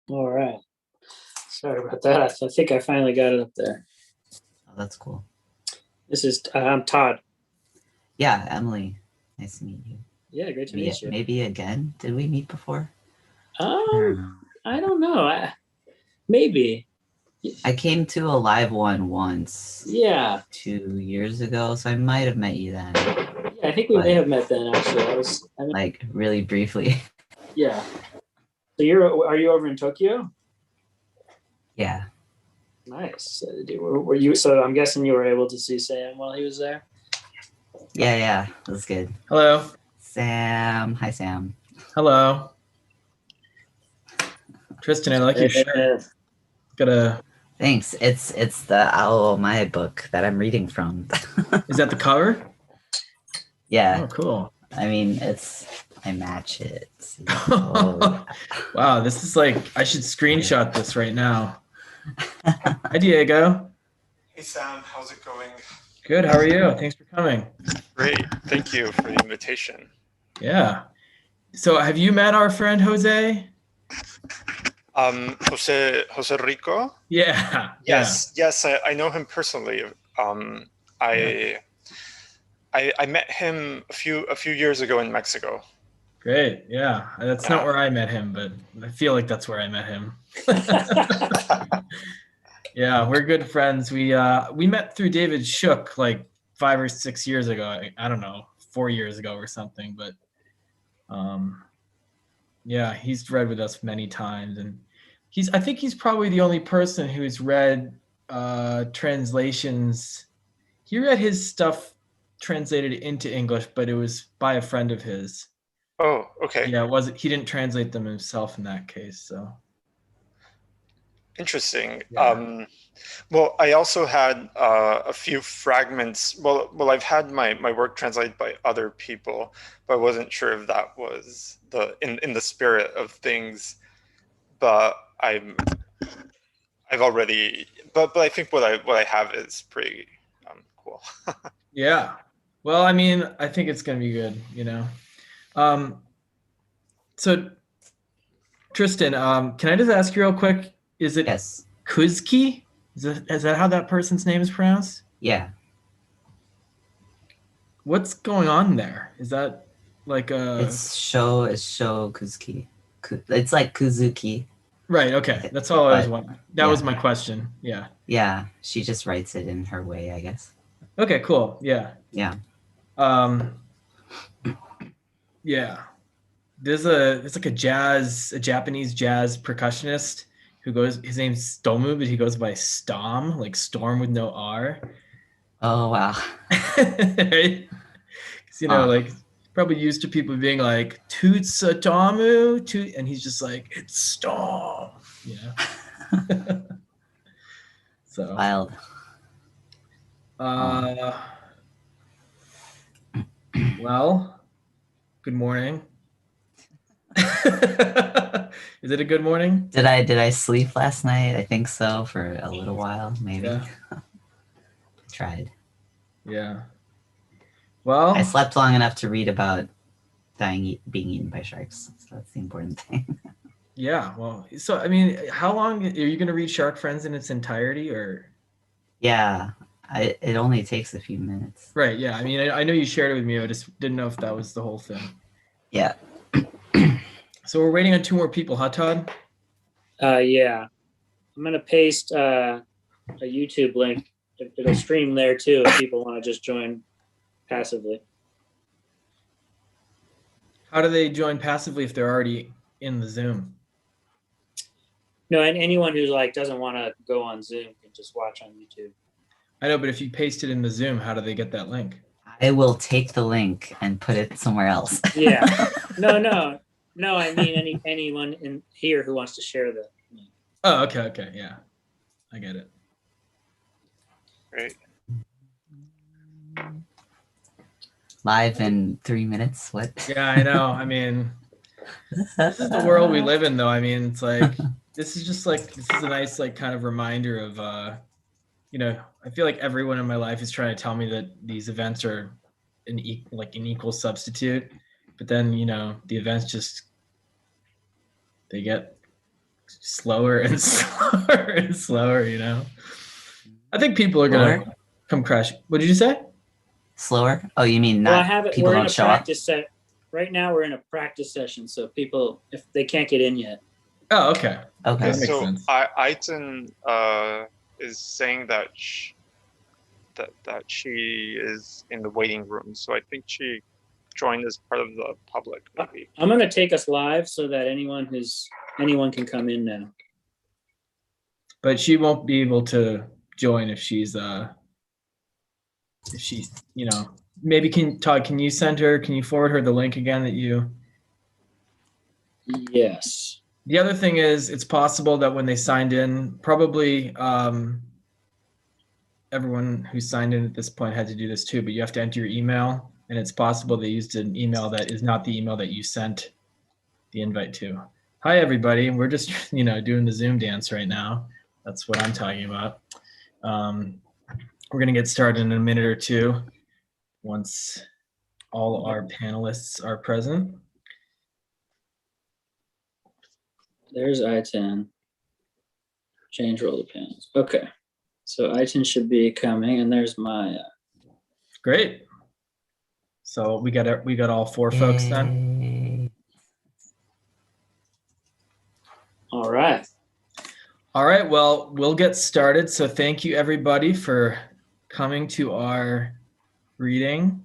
All right. Sorry about that. I think I finally got it up there. Oh, that's cool. This is I'm Todd. Yeah, Emily. Nice to meet you. Yeah, great to meet you. Maybe again. Did we meet before? Um, I don't know. Maybe. I came to a live one once. Yeah. 2 years ago, so I might have met you then. Yeah, I think we may have met then. Actually, like really briefly. Yeah. So are you over in Tokyo? Yeah. Nice. Were you? So I'm guessing you were able to see Sam while he was there. Yeah, that's good. Hello. Sam. Hi, Sam. Hello. Tristan, I like your shirt. Thanks. It's the Owl My book that I'm reading from. Is that the cover? Yeah. Oh, cool. I mean, I match it. Wow, this is like, I should screenshot this right now. Hi, Diego. Hey, Sam. How's it going? Good. How are you? Thanks for coming. Great. Thank you for the invitation. Yeah. So have you met our friend Jose? Jose Rico? Yeah. Yes. I know him personally. I met him a few years ago in Mexico. Great. Yeah. That's not where I met him, but I feel like that's where I met him. Yeah, we're good friends. We met through David Shook like 5 or 6 years ago. I don't know, 4 years ago or something, but yeah, he's read with us many times, and I think he's probably the only person who's read translations. He read his stuff translated into English, but it was by a friend of his. Oh, okay. Yeah, he didn't translate them himself in that case, so. Interesting. Yeah. Well, I also had a few fragments. Well, I've had my work translated by other people, but I wasn't sure if that was in the spirit of things. But I've already. But I think what I have is pretty cool. Yeah. Well, I mean, I think it's gonna be good. You know. So, Tristan, can I just ask you real quick? Is it Kuzki? Is that how that person's name is pronounced? Yeah. What's going on there? Is that like a? It's Sho Kuzuki. It's like Kuzuki. Right. Okay. That's all I was wondering. That was my question. Yeah. Yeah. She just writes it in her way, I guess. Okay. Cool. Yeah. Yeah. Yeah. It's like a Japanese jazz percussionist who his name's Stomu, but he goes by Stom, like storm with no R. Oh, wow. Right? Because, like, probably used to people being like, Tutsatamu, and he's just like, it's Stom, So. Wild. Well, good morning. Is it a good morning? Did I sleep last night? I think so, for a little while, maybe. Yeah. I tried. Yeah. Well, I slept long enough to read about being eaten by sharks. So that's the important thing. Yeah. Well, so I mean, how long are you going to read Shark Friends in its entirety, or? Yeah, it only takes a few minutes. Right. Yeah. I mean, I know you shared it with me. I just didn't know if that was the whole thing. Yeah. So we're waiting on 2 more people, huh, Todd? Yeah. I'm going to paste a YouTube link. It'll stream there too if people want to just join passively. How do they join passively if they're already in the Zoom? No, and anyone who's like doesn't want to go on Zoom can just watch on YouTube. I know, but if you paste it in the Zoom, how do they get that link? I will take the link and put it somewhere else. Yeah. No, I mean anyone in here who wants to share the link. Oh, okay, yeah. I get it. Great. Live in 3 minutes. What? Yeah, I know. I mean, this is the world we live in, though. I mean, it's like this is a nice kind of reminder of I feel like everyone in my life is trying to tell me that these events are an equal substitute, but then the events just they get slower and slower and slower, you know. I think people are gonna come crash. What did you say? Slower? Oh, you mean not? Well, I have it. People We're in don't a show up. practice set. Right now, we're in a practice session, so people, if they can't get in yet. Oh, okay. Okay. That makes So sense. Aiton is saying that that she is in the waiting room. So I think she joined as part of the public, maybe. I'm going to take us live so that anyone can come in now. But she won't be able to join if she's you know, maybe Todd, can you forward her the link again that you? Yes. The other thing is, it's possible that when they signed in, probably everyone who signed in at this point had to do this too, but you have to enter your email, and it's possible they used an email that is not the email that you sent the invite to. Hi, everybody. We're just, you know, doing the Zoom dance right now. That's what I'm talking about. We're going to get started in a minute or two once all our panelists are present. There's I-10. Change roll of panels. Okay. So I-10 should be coming, and there's Maya. Great. So we got all four folks then. All right. All right. Well, we'll get started. So thank you everybody for coming to our reading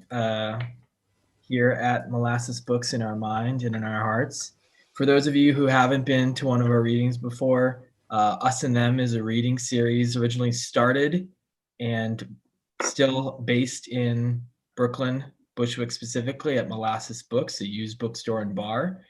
here at Molasses Books in Our Mind and in Our Hearts. For those of you who haven't been to one of our readings before, Us and Them is a reading series originally started and still based in Brooklyn, Bushwick specifically, at Molasses Books, a used bookstore and bar.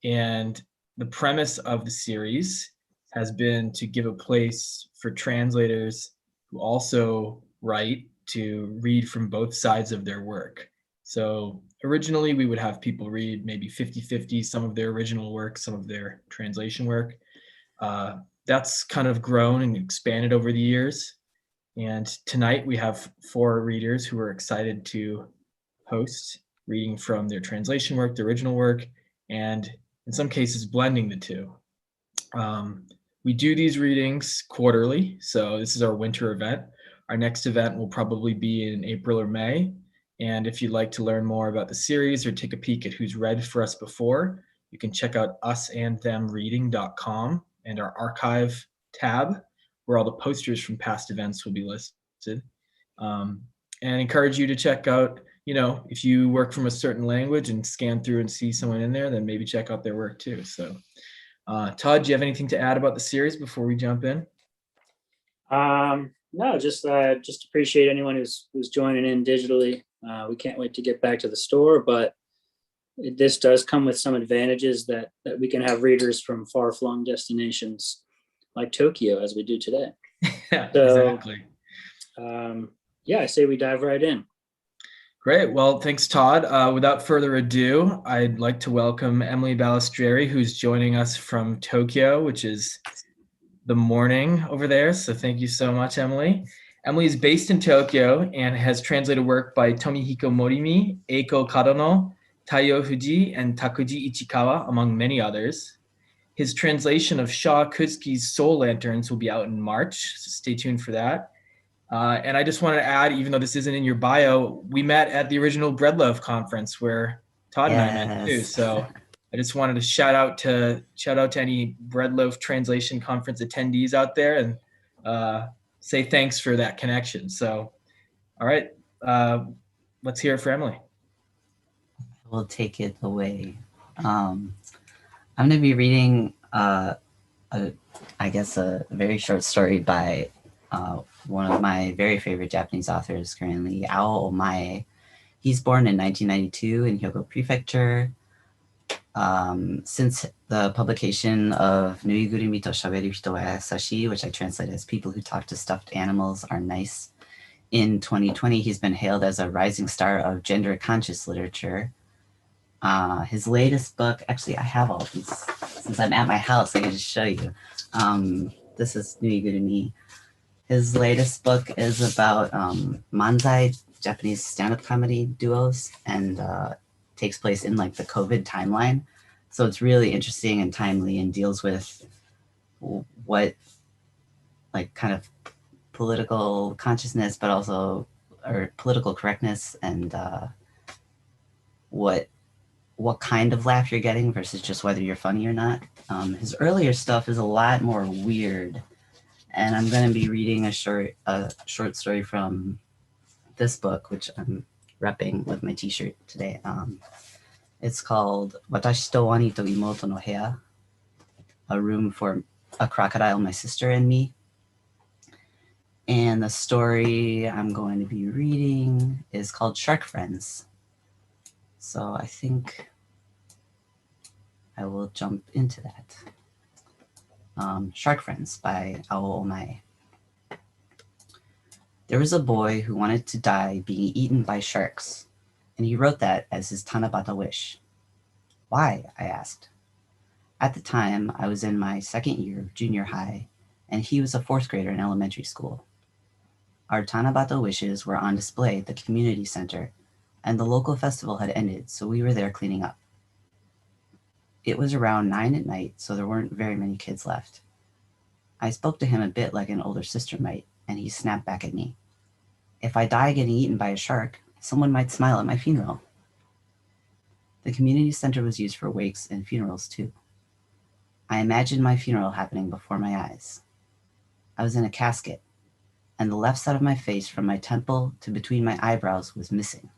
And the premise of the series has been to give a place for translators who also write to read from both sides of their work. So originally we would have people read maybe 50-50, some of their original work, some of their translation work. That's kind of grown and expanded over the years. And tonight we have 4 readers who are excited to host, reading from their translation work, their original work, and in some cases blending the two. We do these readings quarterly, so this is our winter event. Our next event will probably be in April or May. And if you'd like to learn more about the series or take a peek at who's read for us before, you can check out usandthemreading.com and our archive tab, where all the posters from past events will be listed. And encourage you to check out, you know, if you work from a certain language and scan through and see someone in there, then maybe check out their work too. So Todd, do you have anything to add about the series before we jump in? No, just appreciate anyone who's joining in digitally. We can't wait to get back to the store, but this does come with some advantages that we can have readers from far-flung destinations like Tokyo, as we do today. Yeah, so, exactly. I say we dive right in. Great. Well, thanks, Todd. Without further ado, I'd like to welcome Emily Balistrieri, who's joining us from Tokyo, which is the morning over there. So thank you so much, Emily. Emily is based in Tokyo and has translated work by Tomihiko Morimi, Eiko Kadono, Taiyo Fuji, and Takuji Ichikawa, among many others. His translation of Shaw Kuzuki's Soul Lanterns will be out in March, so stay tuned for that. And I just wanted to add, even though this isn't in your bio, we met at the original Breadlove conference where Todd and I met too. So I just wanted to shout out to any Breadloaf translation conference attendees out there and say thanks for that connection. So, all right, let's hear it for Emily. We'll take it away. I'm going to be reading, I guess, a very short story by one of my very favorite Japanese authors currently, Ao Omae. He's born in 1992 in Hyogo Prefecture. Since the publication of Nuigurumi to Shaberu Hito wa Yasashi, which I translate as People Who Talk to Stuffed Animals Are Nice, in 2020, he's been hailed as a rising star of gender-conscious literature. His latest book, actually, I have all these. Since I'm at my house, I can just show you. This is Nuigurumi. His latest book is about manzai, Japanese stand-up comedy duos, and takes place in like the COVID timeline. So it's really interesting and timely and deals with what like kind of political consciousness, but also or political correctness and what kind of laugh you're getting versus just whether you're funny or not. His earlier stuff is a lot more weird, and I'm going to be reading a short story from this book, which I'm repping with my T-shirt today. It's called "Watashi to Wani to Imoto no Heya," a room for a crocodile, my sister, and me. And the story I'm going to be reading is called Shark Friends. So I think I will jump into that. Shark Friends by Ao Omae. There was a boy who wanted to die being eaten by sharks, and he wrote that as his Tanabata wish. Why? I asked. At the time, I was in my second year of junior high, and he was a fourth grader in elementary school. Our Tanabata wishes were on display at the community center, and the local festival had ended, so we were there cleaning up. It was around 9 at night, so there weren't very many kids left. I spoke to him a bit like an older sister might, and he snapped back at me. If I die getting eaten by a shark, someone might smile at my funeral. The community center was used for wakes and funerals too. I imagined my funeral happening before my eyes. I was in a casket, and the left side of my face from my temple to between my eyebrows was missing.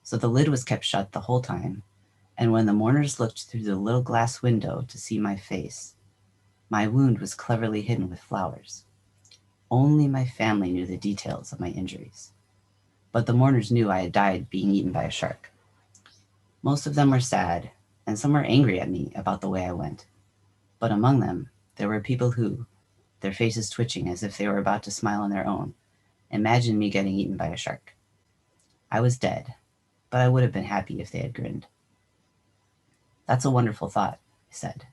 So the lid was kept shut the whole time, and when the mourners looked through the little glass window to see my face, my wound was cleverly hidden with flowers. Only my family knew the details of my injuries. But the mourners knew I had died being eaten by a shark. Most of them were sad, and some were angry at me about the way I went. But among them, there were people who, their faces twitching as if they were about to smile on their own, imagined me getting eaten by a shark. I was dead, but I would have been happy if they had grinned. That's a wonderful thought, I said.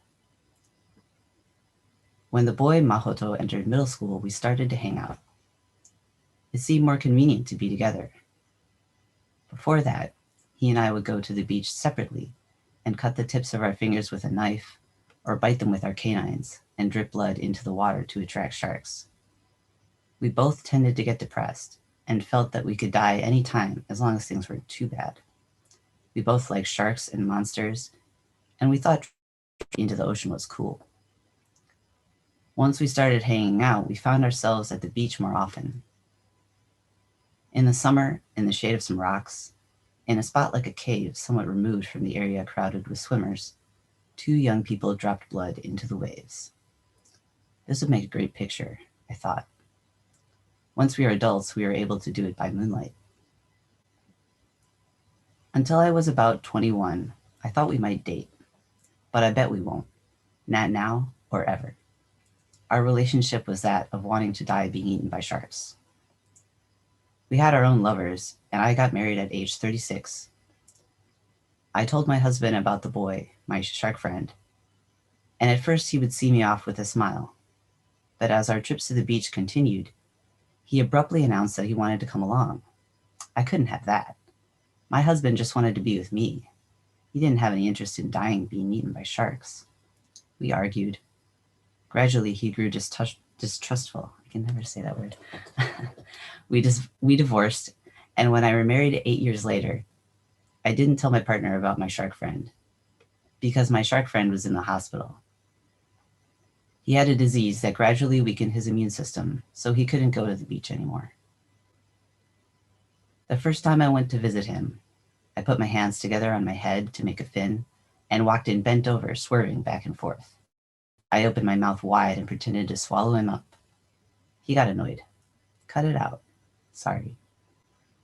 When the boy Mahoto entered middle school, we started to hang out. It seemed more convenient to be together. Before that, he and I would go to the beach separately and cut the tips of our fingers with a knife or bite them with our canines and drip blood into the water to attract sharks. We both tended to get depressed and felt that we could die any time as long as things weren't too bad. We both liked sharks and monsters, and we thought into the ocean was cool. Once we started hanging out, we found ourselves at the beach more often. In the summer, in the shade of some rocks, in a spot like a cave somewhat removed from the area crowded with swimmers, 2 young people dropped blood into the waves. This would make a great picture, I thought. Once we were adults, we were able to do it by moonlight. Until I was about 21, I thought we might date, but I bet we won't. Not now or ever. Our relationship was that of wanting to die being eaten by sharks. We had our own lovers, and I got married at age 36. I told my husband about the boy, my shark friend, and at first he would see me off with a smile. But as our trips to the beach continued, he abruptly announced that he wanted to come along. I couldn't have that. My husband just wanted to be with me. He didn't have any interest in dying being eaten by sharks. We argued. Gradually, he grew distrustful. I can never say that word. We divorced, and when I remarried 8 years later, I didn't tell my partner about my shark friend because my shark friend was in the hospital. He had a disease that gradually weakened his immune system, so he couldn't go to the beach anymore. The first time I went to visit him, I put my hands together on my head to make a fin and walked in bent over, swerving back and forth. I opened my mouth wide and pretended to swallow him up. He got annoyed. Cut it out. Sorry.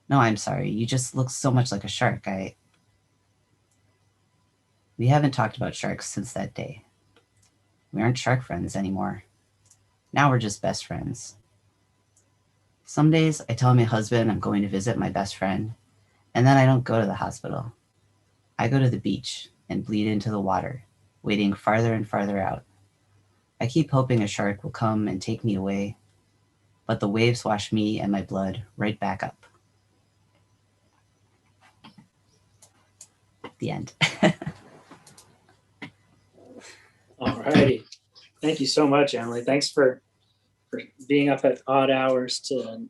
No, I'm sorry. You just look so much like a shark. We haven't talked about sharks since that day. We aren't shark friends anymore. Now we're just best friends. Some days I tell my husband I'm going to visit my best friend, and then I don't go to the hospital. I go to the beach and bleed into the water, wading farther and farther out. I keep hoping a shark will come and take me away, but the waves wash me and my blood right back up. The end. All righty. Thank you so much, Emily. Thanks for being up at odd hours to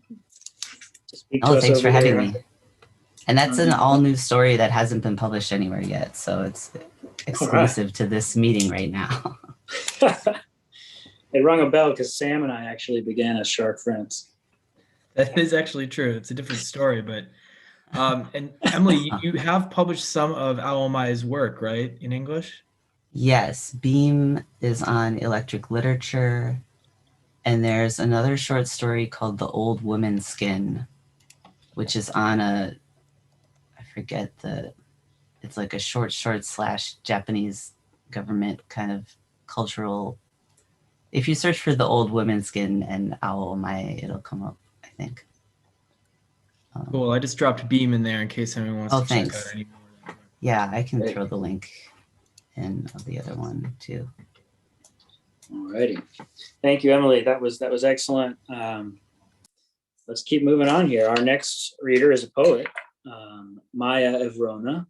speak to us Thanks for over having there. me. And that's an all new story that hasn't been published anywhere yet. So it's exclusive to this meeting right now. It rung a bell because Sam and I actually began as shark friends. That is actually true. It's a different story, but and Emily, you have published some of Aomai's work, right, in English? Yes, Beam is on electric literature, and there's another short story called The Old Woman's Skin, which is on I forget it's like a short / Japanese government kind of cultural. If you search for The Old Woman's Skin and Aomai, it'll come up, I think. Cool. I just dropped Beam in there in case anyone wants to check out any more. Yeah, I can throw the link in of the other one too. Alrighty. Thank you, Emily. That was excellent. Let's keep moving on here. Our next reader is a poet, Maya Evrona,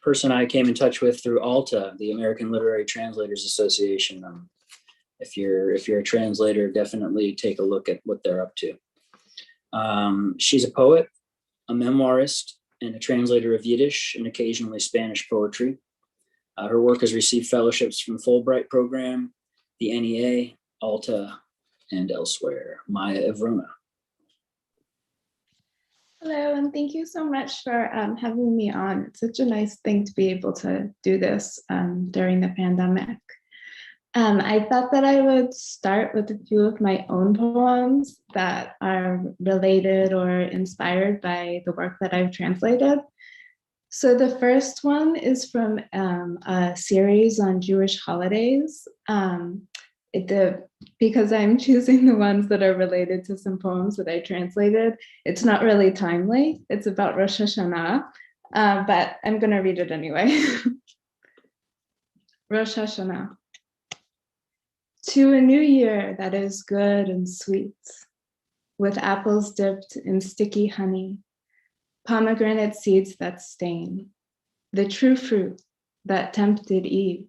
person I came in touch with through ALTA, the American Literary Translators Association. If you're a translator, definitely take a look at what they're up to. She's a poet, a memoirist, and a translator of Yiddish and occasionally Spanish poetry. Her work has received fellowships from Fulbright Program, the NEA, ALTA, and elsewhere. Maya Evrona. Hello, and thank you so much for having me on. It's such a nice thing to be able to do this during the pandemic. I thought that I would start with a few of my own poems that are related or inspired by the work that I've translated. So the first one is from a series on Jewish holidays. Because I'm choosing the ones that are related to some poems that I translated, it's not really timely. It's about Rosh Hashanah, but I'm going to read it anyway. Rosh Hashanah. To a new year that is good and sweet, with apples dipped in sticky honey, pomegranate seeds that stain, the true fruit that tempted Eve.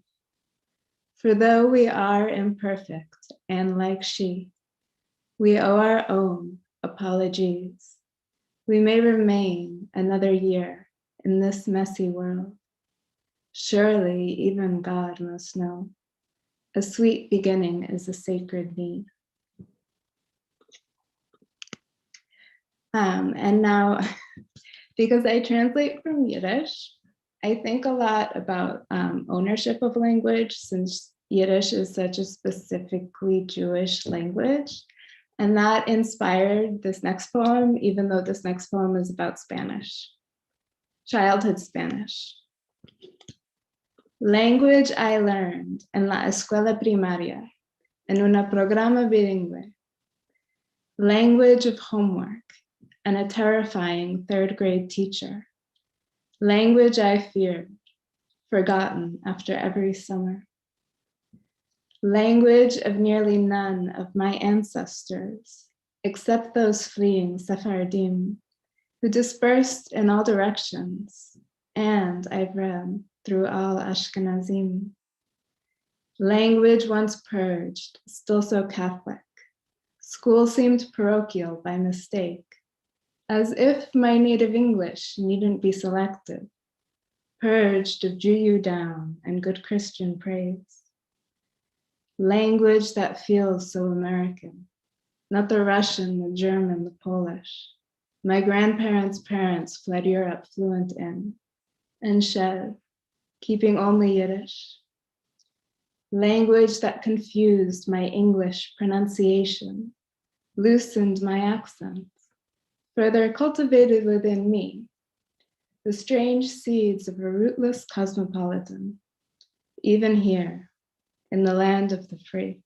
For though we are imperfect and like she, we owe our own apologies. We may remain another year in this messy world. Surely even God must know. A sweet beginning is a sacred need. And now, because I translate from Yiddish, I think a lot about ownership of language, since Yiddish is such a specifically Jewish language. And that inspired this next poem, even though this next poem is about Spanish, childhood Spanish. Language I learned en la escuela primaria, en una programa bilingüe. Language of homework and a terrifying third grade teacher. Language I feared, forgotten after every summer. Language of nearly none of my ancestors, except those fleeing Sephardim, who dispersed in all directions, and I've read through all Ashkenazim. Language once purged, still so Catholic. School seemed parochial by mistake, as if my native English needn't be selected, purged of Jew you down and good Christian praise. Language that feels so American, not the Russian, the German, the Polish. My grandparents' parents fled Europe fluent in, and shed, keeping only Yiddish. Language that confused my English pronunciation, loosened my accents, further cultivated within me the strange seeds of a rootless cosmopolitan, even here in the land of the free.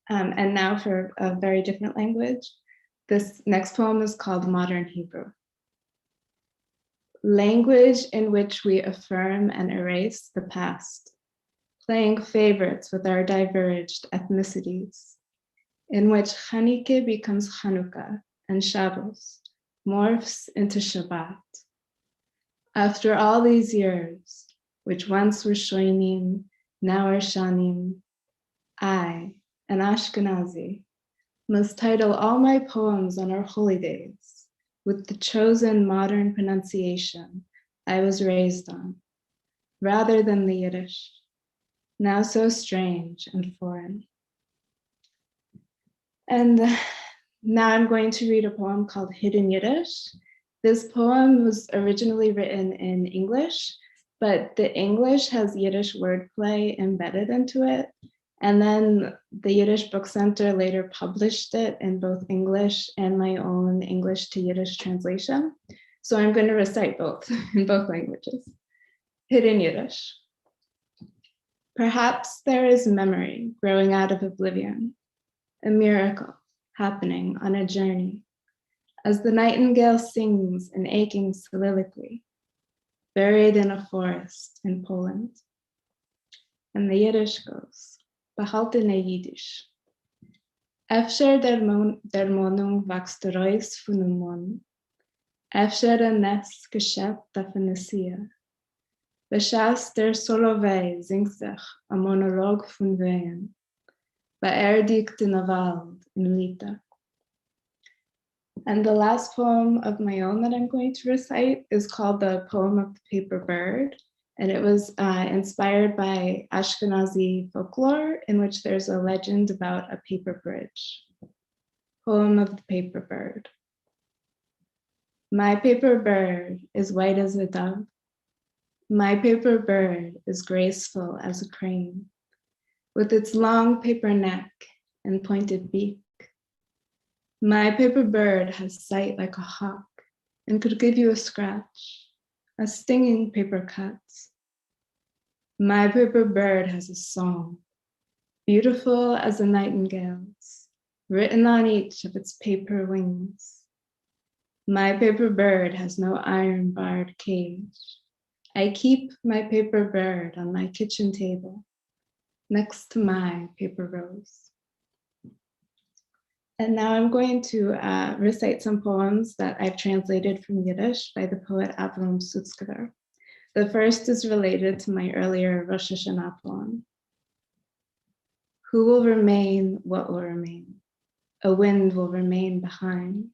And now for a very different language. This next poem is called Modern Hebrew. Language in which we affirm and erase the past, playing favorites with our diverged ethnicities, in which Chanukah becomes Hanukkah and Shabbos morphs into Shabbat. After all these years, which once were shoinim, now are Shanim. I, an Ashkenazi, must title all my poems on our holy days with the chosen modern pronunciation I was raised on, rather than the Yiddish, now so strange and foreign. And now I'm going to read a poem called Hidden Yiddish. This poem was originally written in English, but the English has Yiddish wordplay embedded into it. And then the Yiddish Book Center later published it in both English and my own English to Yiddish translation. So I'm going to recite both in both languages. Hidden Yiddish. Perhaps there is memory growing out of oblivion, a miracle happening on a journey, as the nightingale sings an aching soliloquy, buried in a forest in Poland. And the Yiddish goes, behaltene Yiddish. Efter der Monung wächst der Reus von dem Mond, efter der Nest geschäft der Phenicia. Beschaß der Solovey singt sich ein Monolog von Wehen, beerdigt in a Wald in Lita. And the last poem of my own that I'm going to recite is called The Poem of the Paper Bird. And it was inspired by Ashkenazi folklore, in which there's a legend about a paper bridge. Poem of the Paper Bird. My paper bird is white as a dove. My paper bird is graceful as a crane, with its long paper neck and pointed beak. My paper bird has sight like a hawk and could give you a scratch, a stinging paper cut. My paper bird has a song, beautiful as a nightingale's, written on each of its paper wings. My paper bird has no iron-barred cage. I keep my paper bird on my kitchen table, next to my paper rose. And now I'm going to recite some poems that I've translated from Yiddish by the poet Avram Sutzkever. The first is related to my earlier Rosh Hashanah poem. Who will remain? What will remain? A wind will remain behind.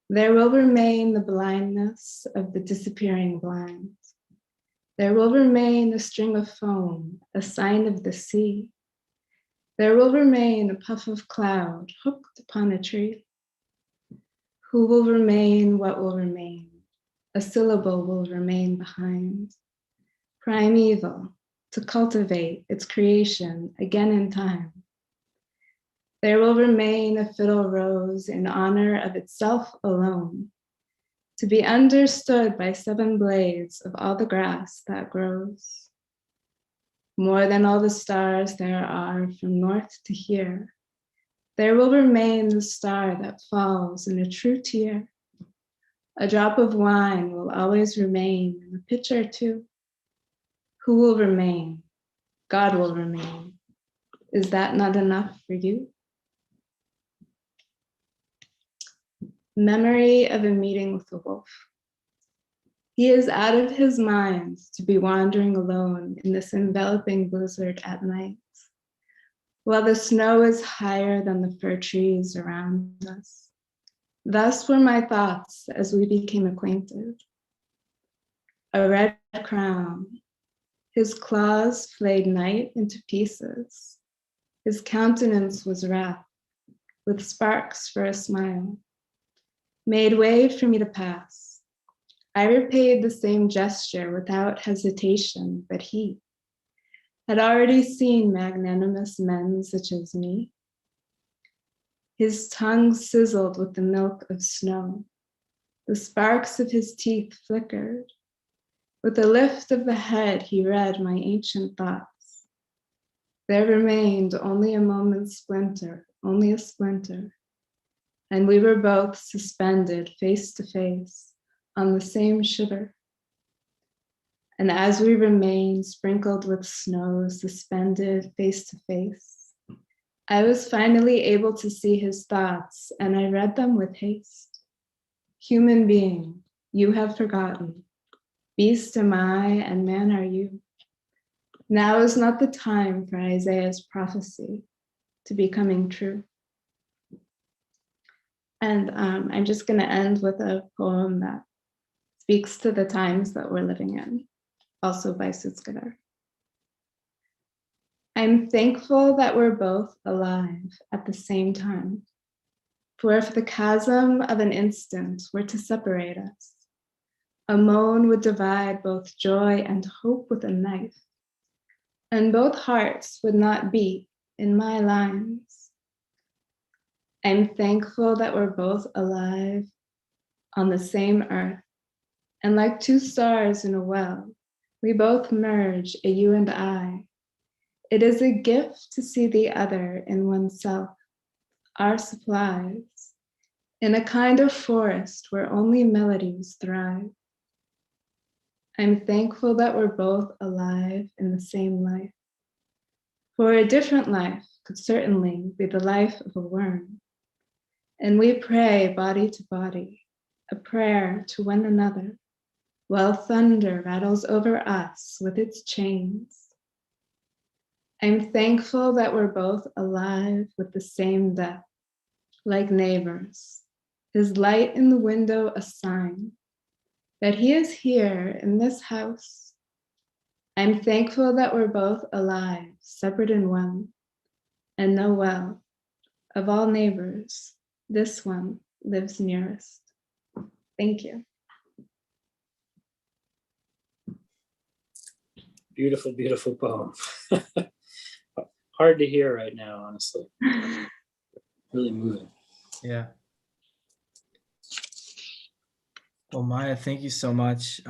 There will remain the blindness of the disappearing blind. There will remain a string of foam, a sign of the sea. There will remain a puff of cloud hooked upon a tree. Who will remain? What will remain? A syllable will remain behind. Primeval, to cultivate its creation again in time. There will remain a fiddle rose in honor of itself alone, to be understood by 7 blades of all the grass that grows. More than all the stars there are from north to here, there will remain the star that falls in a true tear. A drop of wine will always remain in a pitcher too. Who will remain? God will remain. Is that not enough for you? Memory of a meeting with a wolf. He is out of his mind to be wandering alone in this enveloping blizzard at night, while the snow is higher than the fir trees around us. Thus were my thoughts as we became acquainted. A red crown, his claws flayed night into pieces. His countenance was wrath, with sparks for a smile, made way for me to pass. I repaid the same gesture without hesitation, but he had already seen magnanimous men such as me. His tongue sizzled with the milk of snow. The sparks of his teeth flickered. With a lift of the head, he read my ancient thoughts. There remained only a moment's splinter, only a splinter, and we were both suspended face to face on the same shiver. And as we remained sprinkled with snow, suspended face to face, I was finally able to see his thoughts, and I read them with haste. Human being, you have forgotten. Beast am I, and man are you. Now is not the time for Isaiah's prophecy to be coming true. And I'm just going to end with a poem that speaks to the times that we're living in, also by Sutskever. I'm thankful that we're both alive at the same time. For if the chasm of an instant were to separate us, a moan would divide both joy and hope with a knife, and both hearts would not beat in my lines. I'm thankful that we're both alive on the same earth, and like two stars in a well, we both merge, a you and I. It is a gift to see the other in oneself, our supplies, in a kind of forest where only melodies thrive. I'm thankful that we're both alive in the same life, for a different life could certainly be the life of a worm. And we pray body to body, a prayer to one another, while thunder rattles over us with its chains. I'm thankful that we're both alive with the same death, like neighbors, his light in the window a sign that he is here in this house. I'm thankful that we're both alive, separate in one, and know well, of all neighbors, this one lives nearest. Thank you. Beautiful, beautiful poem. Hard to hear right now, honestly. Really moving. Yeah. Well, Maya, thank you so much.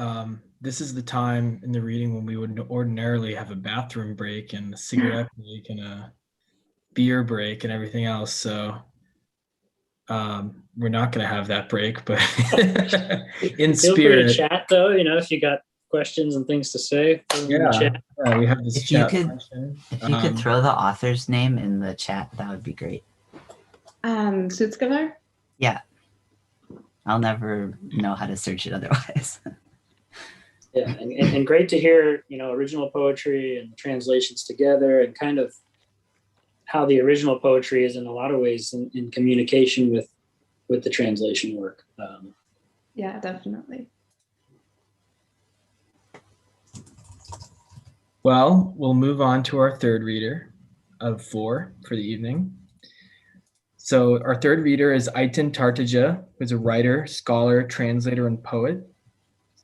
This is the time in the reading when we would ordinarily have a bathroom break and a cigarette break and a beer break and everything else. So we're not going to have that break, but in Feel spirit. Free to chat though, if you got questions and things to say. Yeah, we have this chat function. If you could throw the author's name in the chat, that would be great. Sutskever? Yeah. I'll never know how to search it otherwise. Yeah, and great to hear, original poetry and the translations together, and kind of how the original poetry is in a lot of ways in communication with the translation work. Yeah, definitely. Well, we'll move on to our third reader of 4 for the evening. So our third reader is Ayten Tartaja, who's a writer, scholar, translator, and poet.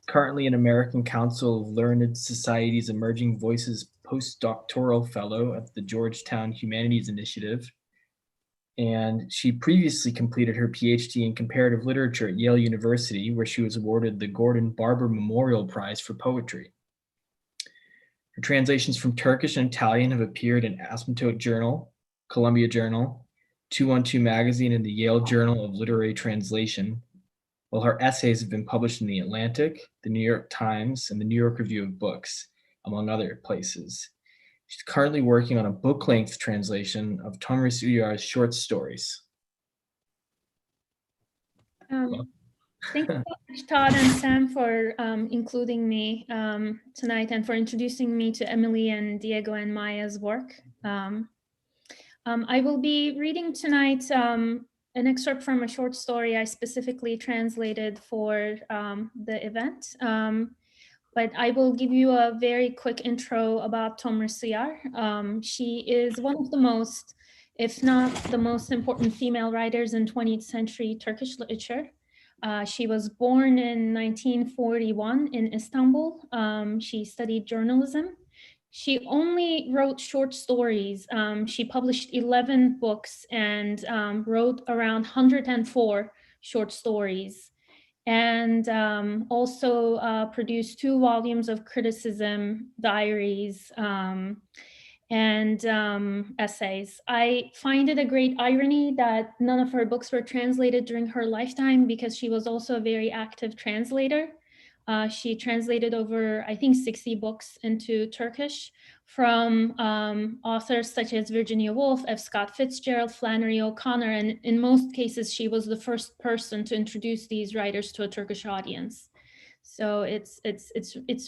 Currently an American Council of Learned Society's Emerging Voices postdoctoral fellow at the Georgetown Humanities Initiative. And she previously completed her PhD in comparative literature at Yale University, where she was awarded the Gordon Barber Memorial Prize for Poetry. Her translations from Turkish and Italian have appeared in Asymptote Journal, Columbia Journal, 212 Magazine, and the Yale Journal of Literary Translation, while her essays have been published in The Atlantic, the New York Times, and the New York Review of Books, among other places. She's currently working on a book-length translation of Tomris Uyar's short stories. Thank you so much, Todd and Sam, for including me tonight and for introducing me to Emily and Diego and Maya's work. I will be reading tonight an excerpt from a short story I specifically translated for the event. But I will give you a very quick intro about Tomris Uyar. She is one of the most, if not the most important female writers in 20th century Turkish literature. She was born in 1941 in Istanbul. She studied journalism. She only wrote short stories. She published 11 books and wrote around 104 short stories, and also produced 2 volumes of criticism, diaries, and essays. I find it a great irony that none of her books were translated during her lifetime, because she was also a very active translator. She translated over, I think, 60 books into Turkish from authors such as Virginia Woolf, F. Scott Fitzgerald, Flannery O'Connor, and in most cases, she was the first person to introduce these writers to a Turkish audience. So it's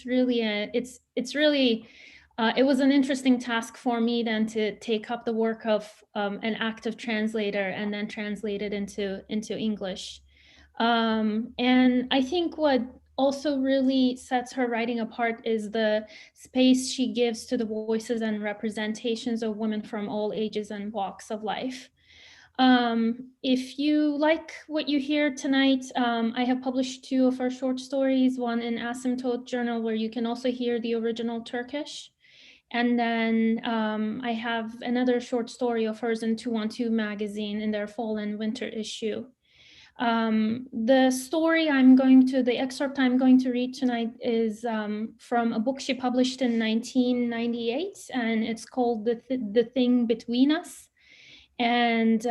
really It was an interesting task for me then to take up the work of an active translator and then translate it into English. And I think what also really sets her writing apart is the space she gives to the voices and representations of women from all ages and walks of life. If you like what you hear tonight, I have published 2 of her short stories, one in Asymptote Journal, where you can also hear the original Turkish. And then I have another short story of hers in 212 magazine in their fall and winter issue. The excerpt I'm going to read tonight is from a book she published in 1998, and it's called The Thing Between Us. And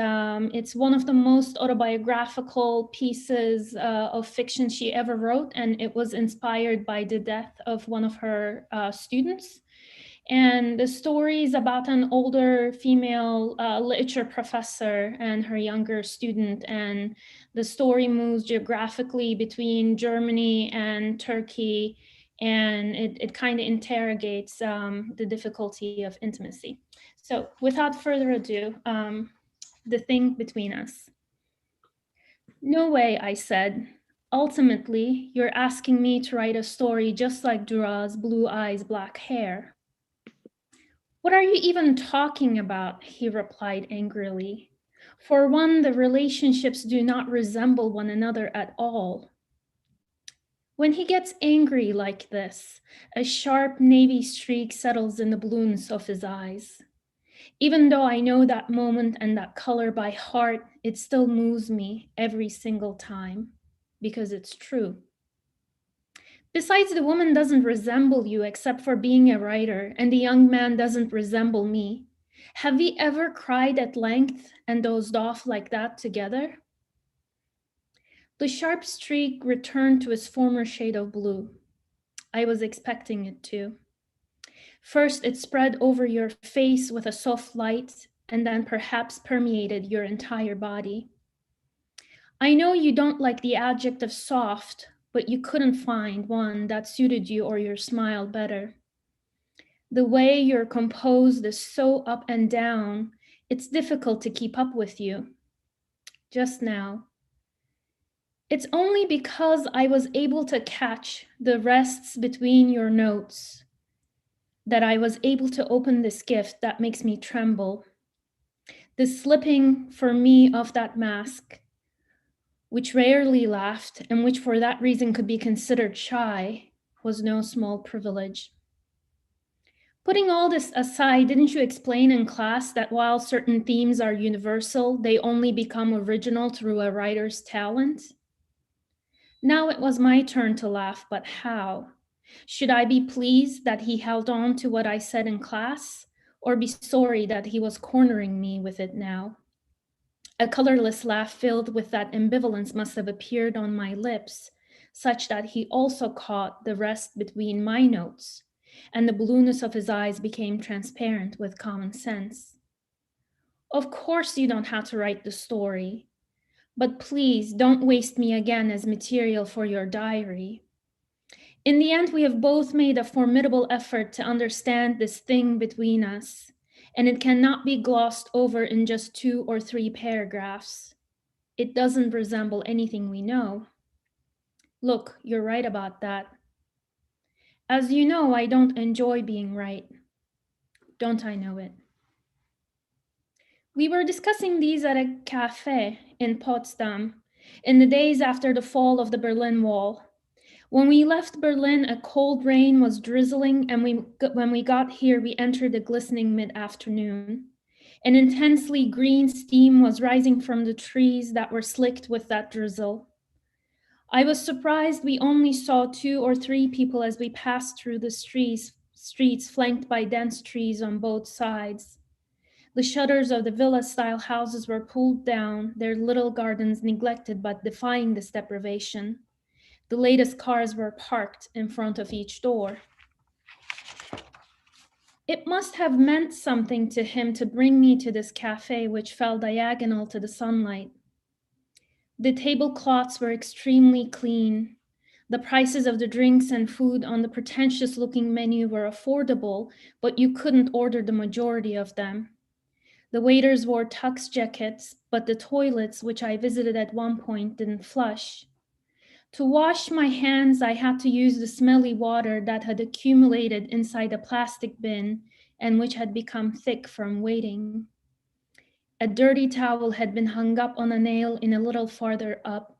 it's one of the most autobiographical pieces of fiction she ever wrote, and it was inspired by the death of one of her students. And the story is about an older female literature professor and her younger student. And the story moves geographically between Germany and Turkey. And it kind of interrogates the difficulty of intimacy. So without further ado, The Thing Between Us. No way, I said. Ultimately, you're asking me to write a story just like Dura's Blue Eyes, Black Hair. What are you even talking about? He replied angrily. For one, the relationships do not resemble one another at all. When he gets angry like this, a sharp navy streak settles in the blueness of his eyes. Even though I know that moment and that color by heart, it still moves me every single time because it's true. Besides, the woman doesn't resemble you except for being a writer, and the young man doesn't resemble me. Have we ever cried at length and dozed off like that together? The sharp streak returned to its former shade of blue. I was expecting it to. First, it spread over your face with a soft light, and then perhaps permeated your entire body. I know you don't like the adjective soft, but you couldn't find one that suited you or your smile better. The way you're composed is so up and down, it's difficult to keep up with you. Just now. It's only because I was able to catch the rests between your notes that I was able to open this gift that makes me tremble. The slipping for me of that mask, which rarely laughed and which for that reason could be considered shy, was no small privilege. Putting all this aside, didn't you explain in class that while certain themes are universal, they only become original through a writer's talent? Now it was my turn to laugh, but how? Should I be pleased that he held on to what I said in class, or be sorry that he was cornering me with it now? A colorless laugh filled with that ambivalence must have appeared on my lips, such that he also caught the rest between my notes, and the blueness of his eyes became transparent with common sense. Of course you don't have to write the story, but please don't waste me again as material for your diary. In the end, we have both made a formidable effort to understand this thing between us, and it cannot be glossed over in just 2 or 3 paragraphs. It doesn't resemble anything we know. Look, you're right about that. As you know, I don't enjoy being right. Don't I know it? We were discussing these at a cafe in Potsdam in the days after the fall of the Berlin Wall. When we left Berlin, a cold rain was drizzling, and when we got here, we entered a glistening mid-afternoon. An intensely green steam was rising from the trees that were slicked with that drizzle. I was surprised we only saw 2 or 3 people as we passed through the streets flanked by dense trees on both sides. The shutters of the villa-style houses were pulled down, their little gardens neglected but defying this deprivation. The latest cars were parked in front of each door. It must have meant something to him to bring me to this cafe, which fell diagonal to the sunlight. The tablecloths were extremely clean. The prices of the drinks and food on the pretentious-looking menu were affordable, but you couldn't order the majority of them. The waiters wore tux jackets, but the toilets, which I visited at one point, didn't flush. To wash my hands, I had to use the smelly water that had accumulated inside a plastic bin and which had become thick from waiting. A dirty towel had been hung up on a nail in a little farther up.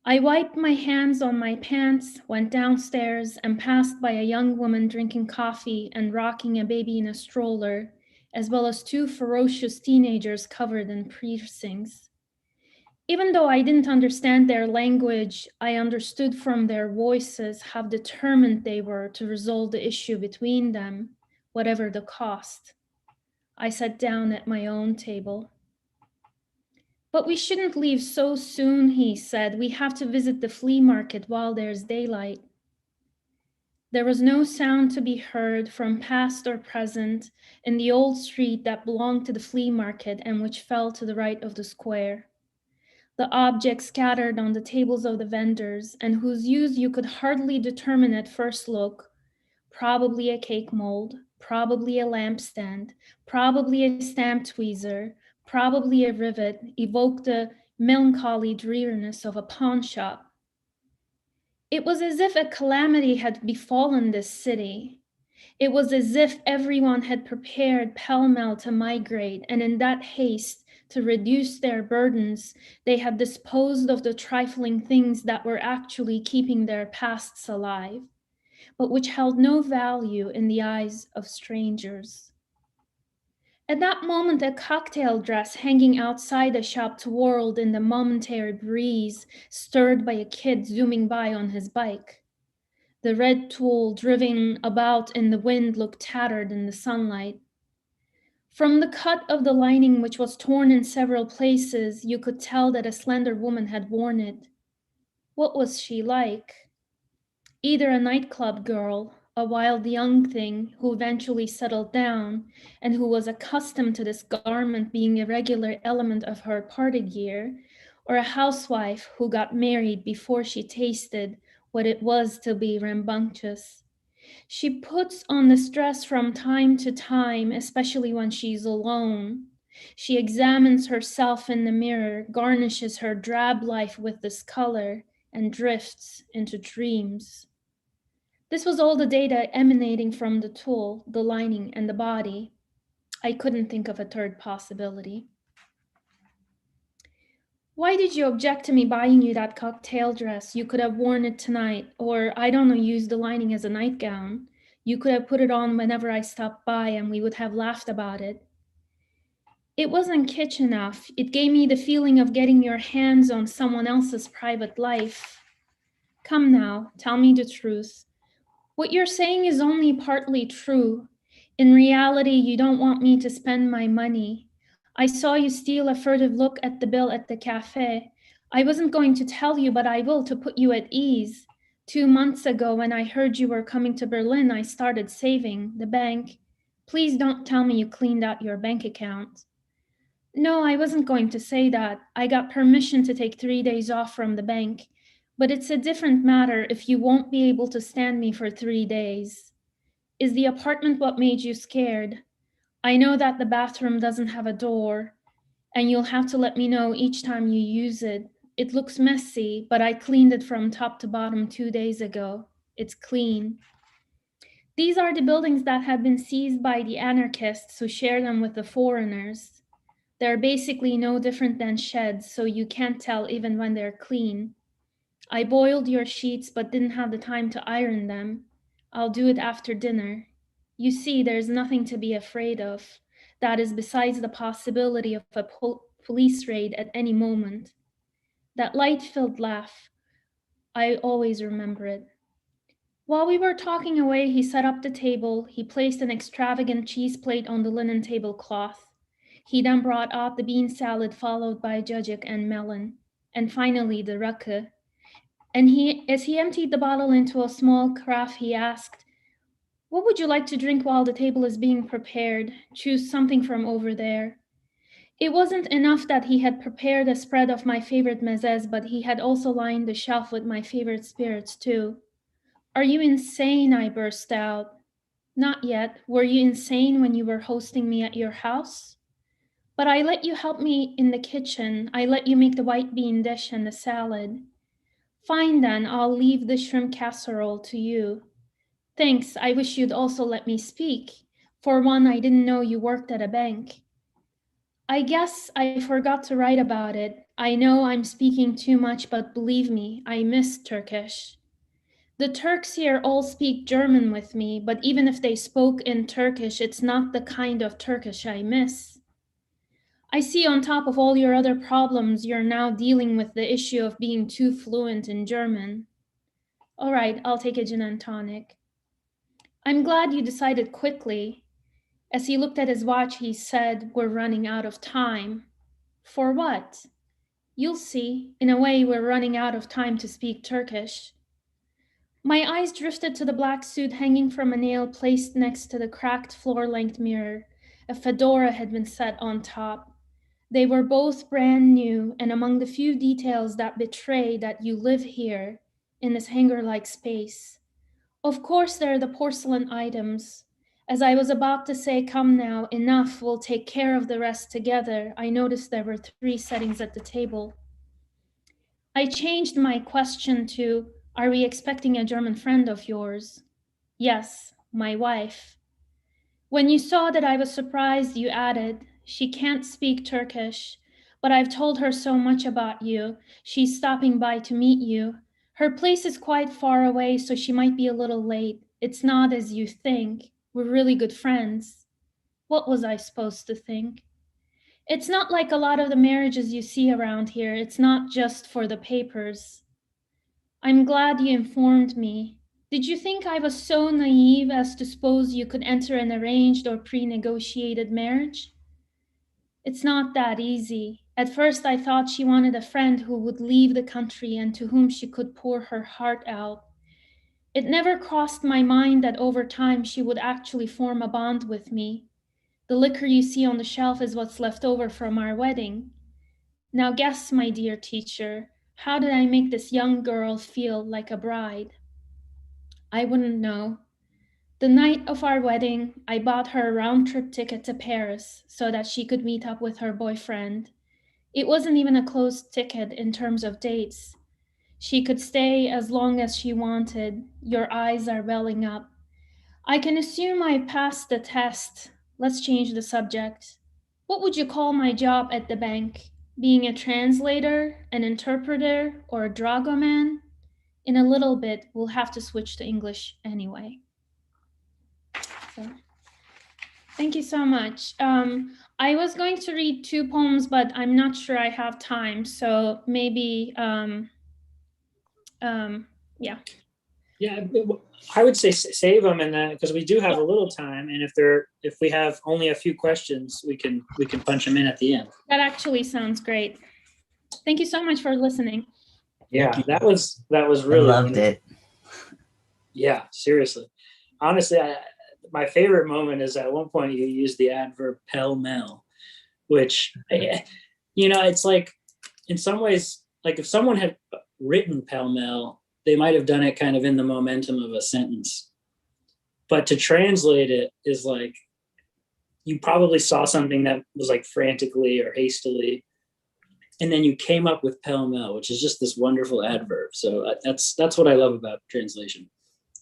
I wiped my hands on my pants, went downstairs, and passed by a young woman drinking coffee and rocking a baby in a stroller, as well as two ferocious teenagers covered in piercings. Even though I didn't understand their language, I understood from their voices how determined they were to resolve the issue between them, whatever the cost. I sat down at my own table. But we shouldn't leave so soon, he said. We have to visit the flea market while there's daylight. There was no sound to be heard from past or present in the old street that belonged to the flea market and which fell to the right of the square. The objects scattered on the tables of the vendors and whose use you could hardly determine at first look, probably a cake mold, probably a lampstand, probably a stamp tweezer, probably a rivet, evoked the melancholy dreariness of a pawn shop. It was as if a calamity had befallen this city. It was as if everyone had prepared pell-mell to migrate, and in that haste to reduce their burdens, they had disposed of the trifling things that were actually keeping their pasts alive, but which held no value in the eyes of strangers. At that moment, a cocktail dress hanging outside a shop twirled in the momentary breeze, stirred by a kid zooming by on his bike. The red tulle driven about in the wind looked tattered in the sunlight. From the cut of the lining, which was torn in several places, you could tell that a slender woman had worn it. What was she like? Either a nightclub girl, a wild young thing who eventually settled down and who was accustomed to this garment being a regular element of her party gear, or a housewife who got married before she tasted what it was to be rambunctious. She puts on this dress from time to time, especially when she's alone. She examines herself in the mirror, garnishes her drab life with this color, and drifts into dreams. This was all the data emanating from the tulle, the lining, and the body. I couldn't think of a third possibility. Why did you object to me buying you that cocktail dress? You could have worn it tonight, or I don't know, used the lining as a nightgown. You could have put it on whenever I stopped by and we would have laughed about it. It wasn't kitsch enough. It gave me the feeling of getting your hands on someone else's private life. Come now, tell me the truth. What you're saying is only partly true. In reality, you don't want me to spend my money. I saw you steal a furtive look at the bill at the cafe. I wasn't going to tell you, but I will to put you at ease. 2 months ago, when I heard you were coming to Berlin, I started saving the bank. Please don't tell me you cleaned out your bank account. No, I wasn't going to say that. I got permission to take 3 days off from the bank. But it's a different matter if you won't be able to stand me for 3 days. Is the apartment what made you scared? I know that the bathroom doesn't have a door, and you'll have to let me know each time you use it. It looks messy, but I cleaned it from top to bottom 2 days ago. It's clean. These are the buildings that have been seized by the anarchists who share them with the foreigners. They're basically no different than sheds, so you can't tell even when they're clean. I boiled your sheets but didn't have the time to iron them. I'll do it after dinner. You see, there's nothing to be afraid of. That is besides the possibility of a police raid at any moment. That light-filled laugh, I always remember it. While we were talking away, he set up the table. He placed an extravagant cheese plate on the linen tablecloth. He then brought out the bean salad followed by jajik and melon, and finally the rake. And as he emptied the bottle into a small carafe, he asked, "What would you like to drink while the table is being prepared? Choose something from over there." It wasn't enough that he had prepared a spread of my favorite mezes, but he had also lined the shelf with my favorite spirits too. Are you insane? I burst out. Not yet. Were you insane when you were hosting me at your house? But I let you help me in the kitchen. I let you make the white bean dish and the salad. Fine then, I'll leave the shrimp casserole to you. Thanks, I wish you'd also let me speak. For one, I didn't know you worked at a bank. I guess I forgot to write about it. I know I'm speaking too much, but believe me, I miss Turkish. The Turks here all speak German with me, but even if they spoke in Turkish, it's not the kind of Turkish I miss. I see on top of all your other problems, you're now dealing with the issue of being too fluent in German. All right, I'll take a gin and tonic. I'm glad you decided quickly. As he looked at his watch, he said, we're running out of time. For what? You'll see. In a way, we're running out of time to speak Turkish. My eyes drifted to the black suit hanging from a nail placed next to the cracked floor-length mirror. A fedora had been set on top. They were both brand new, and among the few details that betray that you live here, in this hangar-like space. Of course, there are the porcelain items. As I was about to say, come now, enough, we'll take care of the rest together, I noticed there were 3 settings at the table. I changed my question to, are we expecting a German friend of yours? Yes, my wife. When you saw that I was surprised, you added, she can't speak Turkish, but I've told her so much about you. She's stopping by to meet you. Her place is quite far away, so she might be a little late. It's not as you think. We're really good friends. What was I supposed to think? It's not like a lot of the marriages you see around here. It's not just for the papers. I'm glad you informed me. Did you think I was so naive as to suppose you could enter an arranged or pre-negotiated marriage? It's not that easy. At first, I thought she wanted a friend who would leave the country and to whom she could pour her heart out. It never crossed my mind that over time she would actually form a bond with me. The liquor you see on the shelf is what's left over from our wedding. Now guess, my dear teacher, how did I make this young girl feel like a bride? I wouldn't know. The night of our wedding, I bought her a round-trip ticket to Paris so that she could meet up with her boyfriend. It wasn't even a closed ticket in terms of dates. She could stay as long as she wanted. Your eyes are welling up. I can assume I passed the test. Let's change the subject. What would you call my job at the bank? Being a translator, an interpreter, or a dragoman? In a little bit, we'll have to switch to English anyway. So, thank you so much. I was going to read 2 poems, but I'm not sure I have time. So maybe, yeah. Yeah, I would say save them, and then because we do have a little time, and if we have only a few questions, we can punch them in at the end. That actually sounds great. Thank you so much for listening. Yeah, that was really. I loved it. Yeah, seriously. Honestly, my favorite moment is at one point you use the adverb pell-mell, which, it's like, in some ways, like if someone had written pell-mell, they might have done it kind of in the momentum of a sentence. But to translate it is like, you probably saw something that was like frantically or hastily, and then you came up with pell-mell, which is just this wonderful adverb. So that's what I love about translation.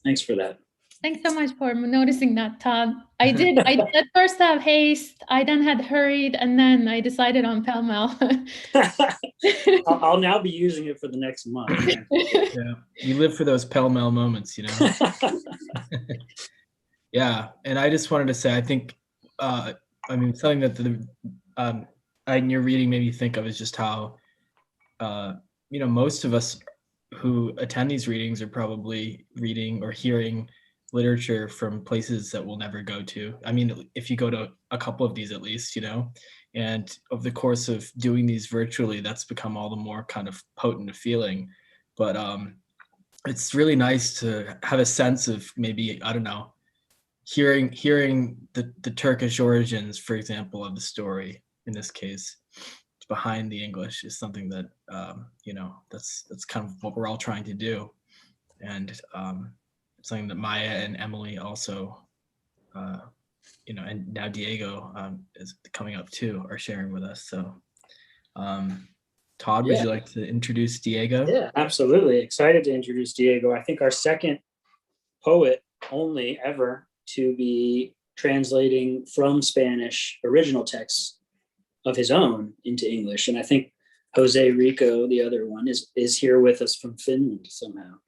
Thanks for that. Thanks so much for noticing that, Todd. I did at first have haste, I then had hurried, and then I decided on pell-mell. I'll now be using it for the next month. Yeah, you live for those pell-mell moments, Yeah, and I just wanted to say, I think, something that in your reading made me think of is just how, most of us who attend these readings are probably reading or hearing literature from places that we'll never go to. I mean, if you go to a couple of these at least, and over the course of doing these virtually, that's become all the more kind of potent a feeling. But it's really nice to have a sense of maybe, I don't know, hearing the Turkish origins, for example, of the story, in this case, behind the English is something that, that's kind of what we're all trying to do. And something that Maya and Emily also, and now Diego is coming up too, are sharing with us. So Todd, would you like to introduce Diego? Yeah, absolutely. Excited to introduce Diego. I think our second poet only ever to be translating from Spanish original texts of his own into English. And I think Jose Rico, the other one, is here with us from Finland somehow.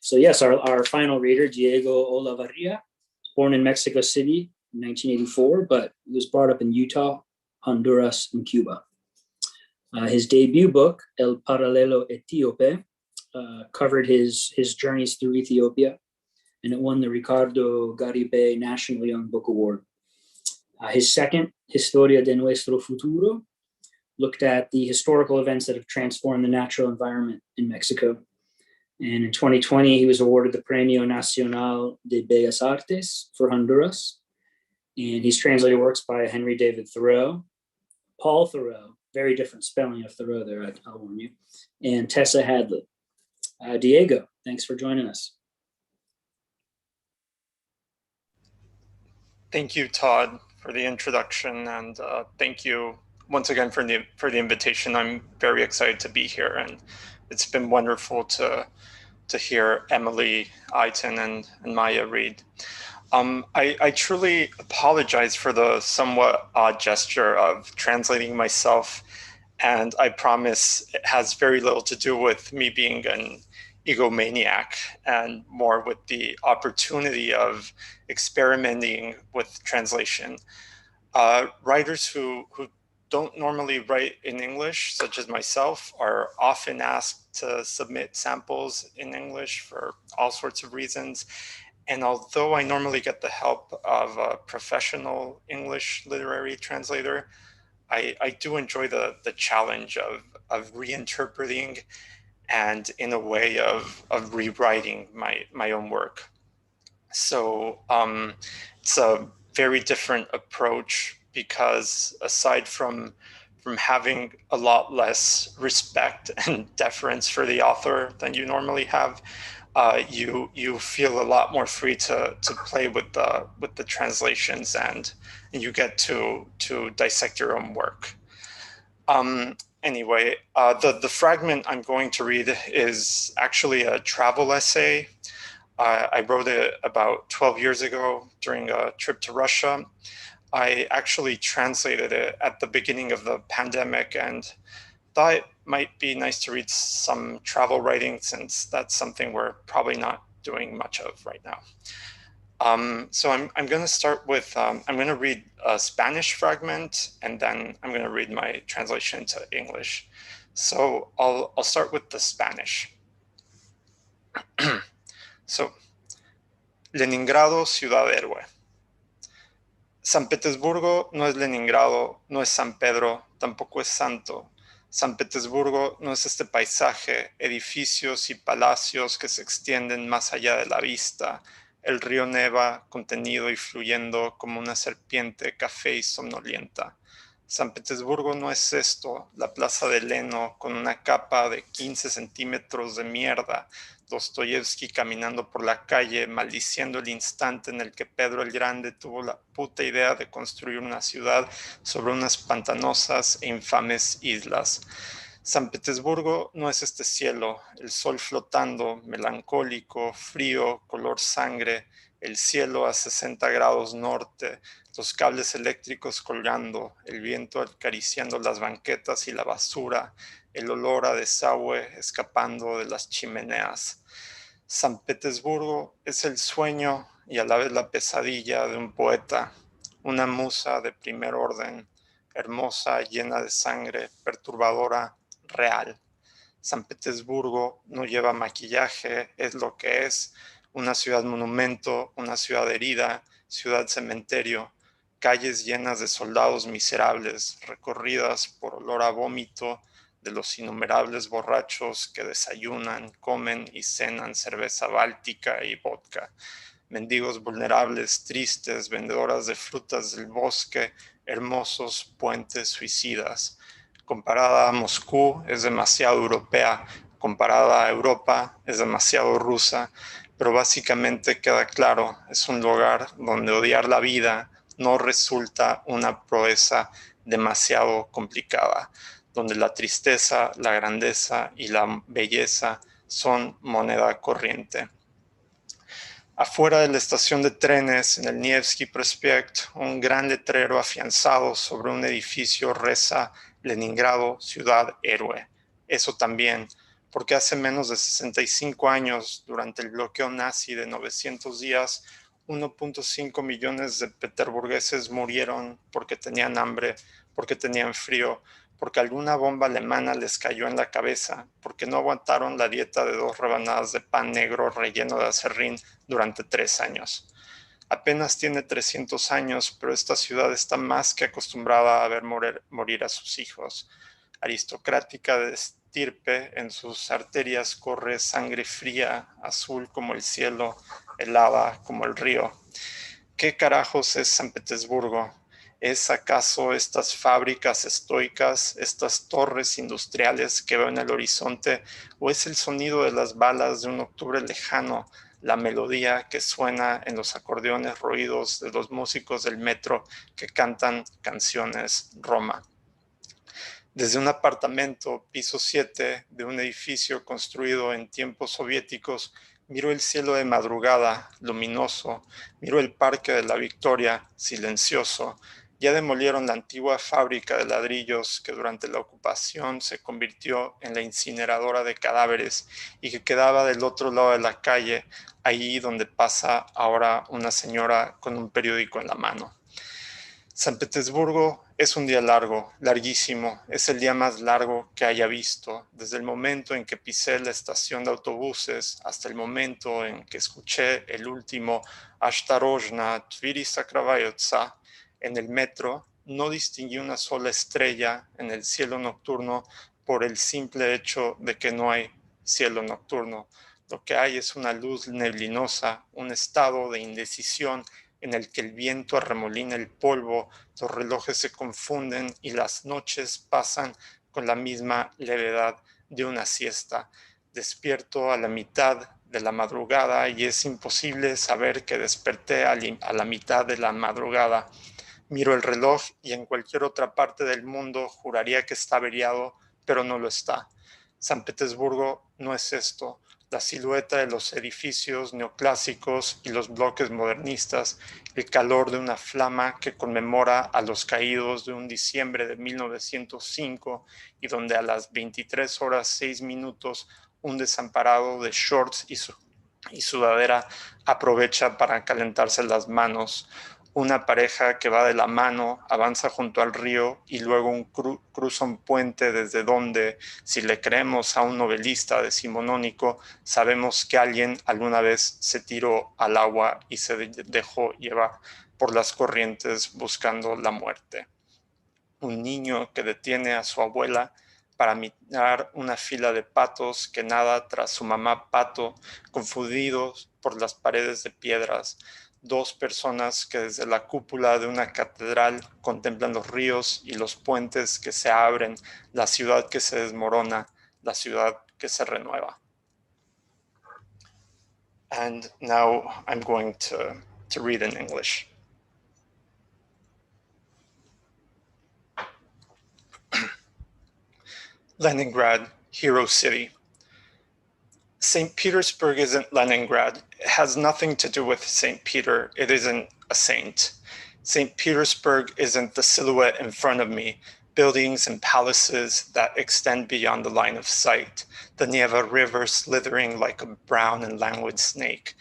So yes, our final reader, Diego Olavarria, born in Mexico City in 1984, but he was brought up in Utah, Honduras, and Cuba. His debut book, El Paralelo Etíope, covered his journeys through Ethiopia, and it won the Ricardo Garibay National Young Book Award. His second, Historia de Nuestro Futuro, looked at the historical events that have transformed the natural environment in Mexico. And in 2020, he was awarded the Premio Nacional de Bellas Artes for Honduras. And he's translated works by Henry David Thoreau, Paul Thoreau, very different spelling of Thoreau there, I'll warn you, and Tessa Hadley. Diego, thanks for joining us. Thank you, Todd, for the introduction, and thank you once again for the invitation. I'm very excited to be here, and it's been wonderful to hear Emily, Aiton, and Maya read. I truly apologize for the somewhat odd gesture of translating myself, and I promise it has very little to do with me being an egomaniac and more with the opportunity of experimenting with translation. Writers who don't normally write in English, such as myself, are often asked to submit samples in English for all sorts of reasons. And although I normally get the help of a professional English literary translator, I do enjoy the challenge of reinterpreting and in a way of rewriting my own work. So it's a very different approach because aside from having a lot less respect and deference for the author than you normally have, you feel a lot more free to play with the translations, and you get to dissect your own work. Anyway, the fragment I'm going to read is actually a travel essay. I wrote it about 12 years ago during a trip to Russia. I actually translated it at the beginning of the pandemic and thought it might be nice to read some travel writing, since that's something we're probably not doing much of right now. So I'm going to start with, I'm going to read a Spanish fragment, and then I'm going to read my translation to English. So I'll start with the Spanish. So, Leningrado, ciudad héroe. San Petersburgo no es Leningrado, no es San Pedro, tampoco es santo. San Petersburgo no es este paisaje, edificios y palacios que se extienden más allá de la vista, el río Neva contenido y fluyendo como una serpiente café y somnolienta. San Petersburgo no es esto, la plaza de Leno con una capa de 15 centímetros de mierda, Dostoyevsky caminando por la calle maldiciendo el instante en el que Pedro el Grande tuvo la puta idea de construir una ciudad sobre unas pantanosas e infames islas. San Petersburgo no es este cielo, el sol flotando, melancólico, frío, color sangre, el cielo a 60 grados norte, los cables eléctricos colgando, el viento acariciando las banquetas y la basura, el olor a desagüe escapando de las chimeneas. San Petersburgo es el sueño y a la vez la pesadilla de un poeta, una musa de primer orden, hermosa, llena de sangre, perturbadora, real. San Petersburgo no lleva maquillaje, es lo que es, una ciudad monumento, una ciudad herida, ciudad cementerio, calles llenas de soldados miserables, recorridas por olor a vómito de los innumerables borrachos que desayunan, comen y cenan cerveza báltica y vodka. mendigos vulnerables, tristes, vendedoras de frutas del bosque, hermosos puentes suicidas. Comparada a Moscú, es demasiado europea. Comparada a Europa, es demasiado rusa. Pero básicamente queda claro, es un lugar donde odiar la vida no resulta una proeza demasiado complicada, donde la tristeza, la grandeza y la belleza son moneda corriente. Afuera de la estación de trenes, en el Nevsky Prospekt, un gran letrero afianzado sobre un edificio reza Leningrado, ciudad héroe. Eso también, porque hace menos de 65 años, durante el bloqueo nazi de 900 días, 1.5 millones de peterburgueses murieron porque tenían hambre, porque tenían frío, porque alguna bomba alemana les cayó en la cabeza, porque no aguantaron la dieta de 2 rebanadas de pan negro relleno de aserrín durante 3 años. Apenas tiene 300 años, pero esta ciudad está más que acostumbrada a ver morir a sus hijos. Aristocrática de estirpe, en sus arterias corre sangre fría, azul como el cielo, helada como el río. ¿Qué carajos es San Petersburgo? ¿Es acaso estas fábricas estoicas, estas torres industriales que veo en el horizonte, o es el sonido de las balas de un octubre lejano, la melodía que suena en los acordeones roídos de los músicos del metro que cantan canciones Roma? Desde un apartamento, piso 7, de un edificio construido en tiempos soviéticos, miro el cielo de madrugada, luminoso, miro el Parque de la Victoria, silencioso. Ya demolieron la antigua fábrica de ladrillos que durante la ocupación se convirtió en la incineradora de cadáveres y que quedaba del otro lado de la calle, ahí donde pasa ahora una señora con un periódico en la mano. San Petersburgo es un día largo, larguísimo. Es el día más largo que haya visto. Desde el momento en que pisé la estación de autobuses hasta el momento en que escuché el último Ashtarojna Tviri Sakravayotsa en el metro, no distinguí una sola estrella en el cielo nocturno por el simple hecho de que no hay cielo nocturno. Lo que hay es una luz neblinosa, un estado de indecisión en el que el viento arremolina el polvo, los relojes se confunden y las noches pasan con la misma levedad de una siesta. Despierto a la mitad de la madrugada y es imposible saber que desperté a la mitad de la madrugada. Miro el reloj y en cualquier otra parte del mundo juraría que está averiado, pero no lo está. San Petersburgo no es esto. La silueta de los edificios neoclásicos y los bloques modernistas, el calor de una flama que conmemora a los caídos de un diciembre de 1905 y donde a las 23 horas 6 minutos un desamparado de shorts y sudadera aprovecha para calentarse las manos. Una pareja que va de la mano avanza junto al río y luego cruza un puente desde donde, si le creemos a un novelista decimonónico, sabemos que alguien alguna vez se tiró al agua y se dejó llevar por las corrientes buscando la muerte. Un niño que detiene a su abuela para mirar una fila de patos que nada tras su mamá pato, confundidos por las paredes de piedras. 2 personas que desde la cúpula de una catedral contemplan los ríos y los puentes que se abren, la ciudad que se desmorona, la ciudad que se renueva. And now I'm going to read in English. Leningrad, Hero City. St. Petersburg isn't Leningrad. It has nothing to do with St. Peter. It isn't a saint. St. Petersburg isn't the silhouette in front of me, buildings and palaces that extend beyond the line of sight, the Neva River slithering like a brown and languid snake.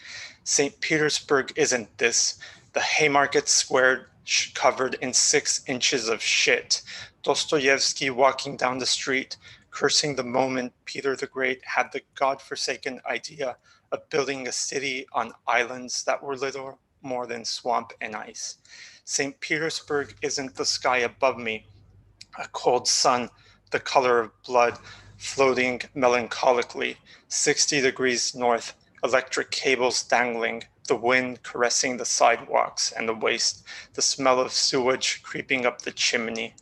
St. Petersburg isn't this, the Haymarket Square covered in 6 inches of shit, Dostoevsky walking down the street, cursing the moment Peter the Great had the godforsaken idea of building a city on islands that were little more than swamp and ice. St. Petersburg isn't the sky above me, a cold sun, the color of blood, floating melancholically 60 degrees north electric cables dangling, the wind caressing the sidewalks and the waste, the smell of sewage creeping up the chimney.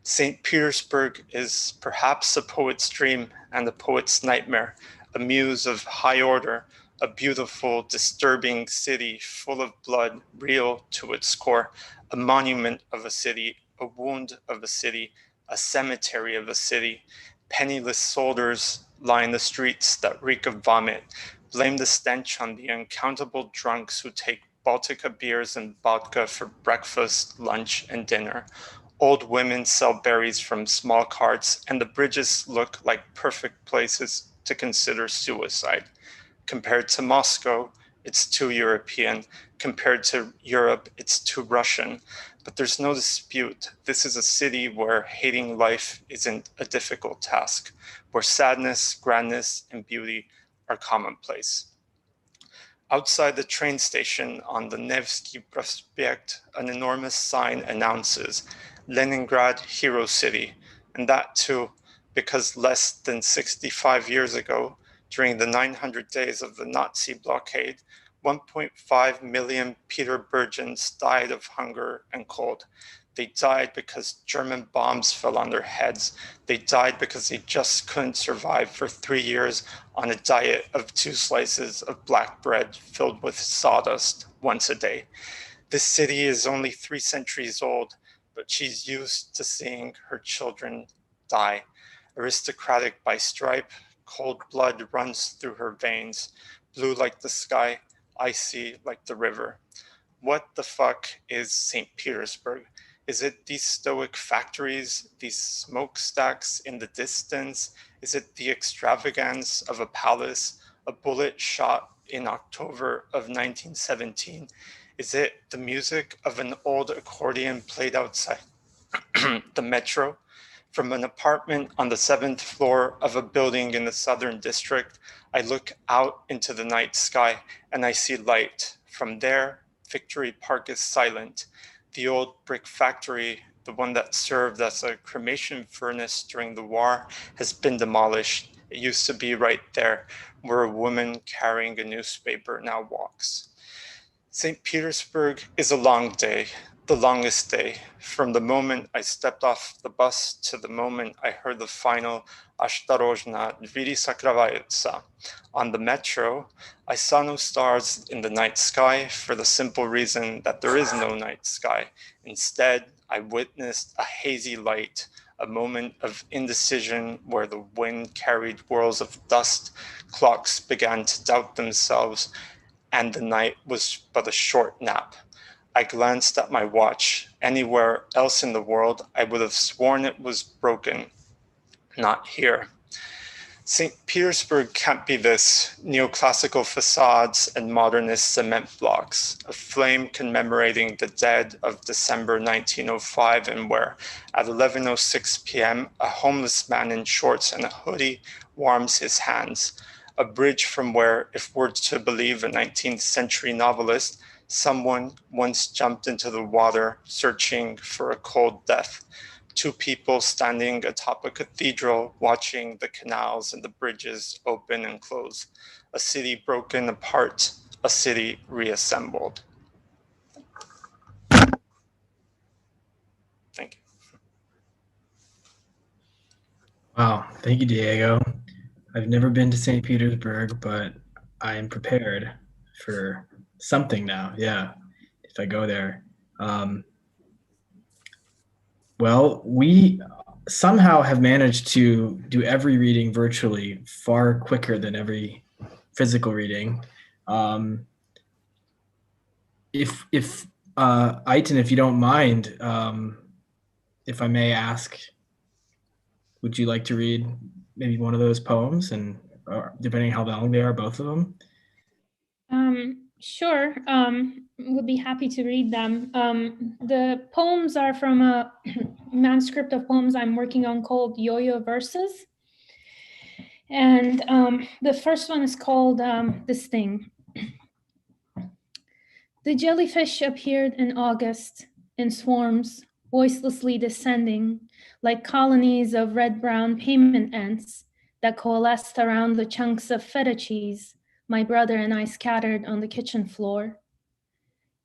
St. Petersburg is perhaps a poet's dream and a poet's nightmare, a muse of high order, a beautiful, disturbing city full of blood, real to its core, a monument of a city, a wound of a city, a cemetery of a city. Penniless soldiers line the streets that reek of vomit. Blame the stench on the uncountable drunks who take Baltica beers and vodka for breakfast, lunch, and dinner. Old women sell berries from small carts, and the bridges look like perfect places to consider suicide. Compared to Moscow, it's too European. Compared to Europe, it's too Russian. But there's no dispute. This is a city where hating life isn't a difficult task, where sadness, grandness, and beauty are commonplace. Outside the train station on the Nevsky Prospect, an enormous sign announces Leningrad Hero City, and that too because less than 65 years ago, during the 900 days of the Nazi blockade, 1.5 million Peterburgians died of hunger and cold. They died because German bombs fell on their heads. They died because they just couldn't survive for 3 years on a diet of 2 slices of black bread filled with sawdust once a day. This city is only 3 centuries old, but she's used to seeing her children die. Aristocratic by stripe, cold blood runs through her veins, blue like the sky, icy like the river. What the fuck is St. Petersburg? Is it these stoic factories, these smokestacks in the distance? Is it the extravagance of a palace, a bullet shot in October of 1917? Is it the music of an old accordion played outside the metro? From an apartment on the 7th floor of a building in the Southern District, I look out into the night sky and I see light. From there, Victory Park is silent. The old brick factory, the one that served as a cremation furnace during the war, has been demolished. It used to be right there, where a woman carrying a newspaper now walks. St. Petersburg is a long day, the longest day. From the moment I stepped off the bus to the moment I heard the final Ashtarozhna Dviri Sakravayutsa. On the metro, I saw no stars in the night sky for the simple reason that there is no night sky. Instead, I witnessed a hazy light, a moment of indecision where the wind carried whirls of dust, clocks began to doubt themselves, and the night was but a short nap. I glanced at my watch. Anywhere else in the world, I would have sworn it was broken. Not here. St. Petersburg can't be this, neoclassical facades and modernist cement blocks, a flame commemorating the dead of December 1905, and where, at 11:06 p.m., a homeless man in shorts and a hoodie warms his hands. A bridge from where, if we're to believe a 19th century novelist, someone once jumped into the water searching for a cold death. 2 people standing atop a cathedral watching the canals and the bridges open and close. A city broken apart, a city reassembled. Thank you. Wow, thank you, Diego. I've never been to St. Petersburg, but I am prepared for something now. Yeah, if I go there. Well, we somehow have managed to do every reading virtually far quicker than every physical reading. If Aitan, if you don't mind, if I may ask, would you like to read maybe one of those poems, and depending how long they are, both of them? Sure. Would be happy to read them. The poems are from a manuscript of poems I'm working on called Yo-Yo Verses. And the first one is called The Sting. The jellyfish appeared in August in swarms, voicelessly descending, like colonies of red-brown payment ants that coalesced around the chunks of feta cheese, my brother and I scattered on the kitchen floor.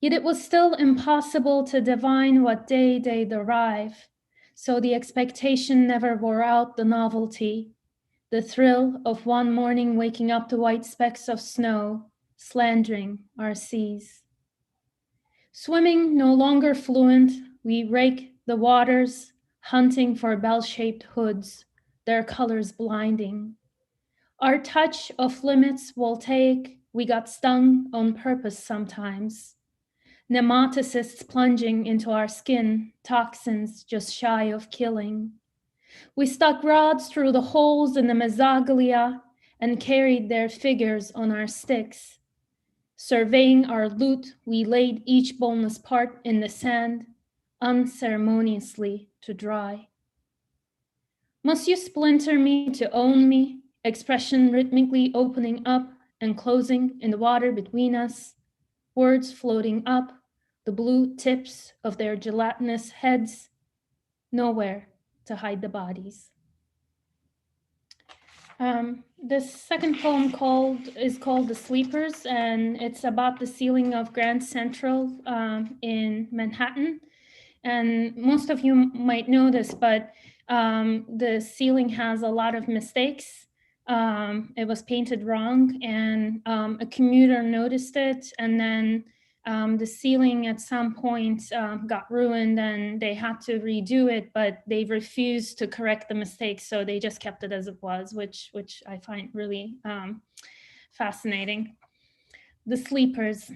Yet it was still impossible to divine what day they'd arrive, so the expectation never wore out the novelty, the thrill of one morning waking up to white specks of snow, slandering our seas. Swimming no longer fluent, we rake the waters, hunting for bell-shaped hoods, their colors blinding. Our touch of limits voltaic, we got stung on purpose sometimes. Nematocysts plunging into our skin, toxins just shy of killing. We stuck rods through the holes in the mesoglea and carried their figures on our sticks. Surveying our loot, we laid each boneless part in the sand, unceremoniously to dry. Must you splinter me to own me, expression rhythmically opening up and closing in the water between us, words floating up, the blue tips of their gelatinous heads, nowhere to hide the bodies. The second poem is called The Sleepers, and it's about the ceiling of Grand Central in Manhattan. And most of you might know this, but the ceiling has a lot of mistakes. It was painted wrong, and a commuter noticed it, and then the ceiling at some point got ruined and they had to redo it, but they refused to correct the mistakes, so they just kept it as it was, which I find really fascinating. The Sleepers.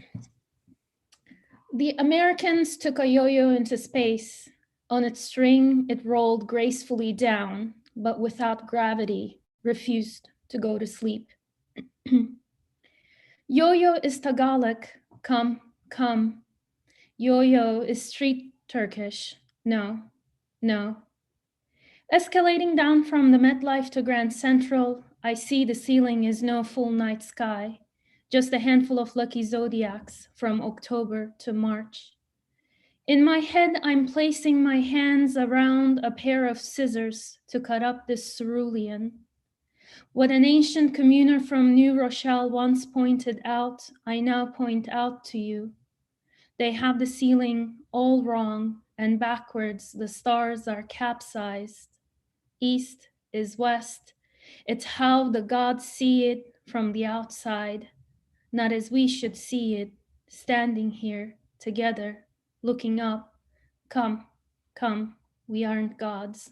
The Americans took a yo-yo into space. On its string, it rolled gracefully down, but without gravity, refused to go to sleep. Yo-yo is Tagalog, come, come. Yo-yo is street Turkish, no, no. Escalating down from the MetLife to Grand Central, I see the ceiling is no full night sky, just a handful of lucky zodiacs from October to March. In my head, I'm placing my hands around a pair of scissors to cut up this cerulean. What an ancient communer from New Rochelle once pointed out, I now point out to you. They have the ceiling all wrong, and backwards the stars are capsized. East is west. It's how the gods see it from the outside, not as we should see it, standing here together, looking up. Come, come, we aren't gods.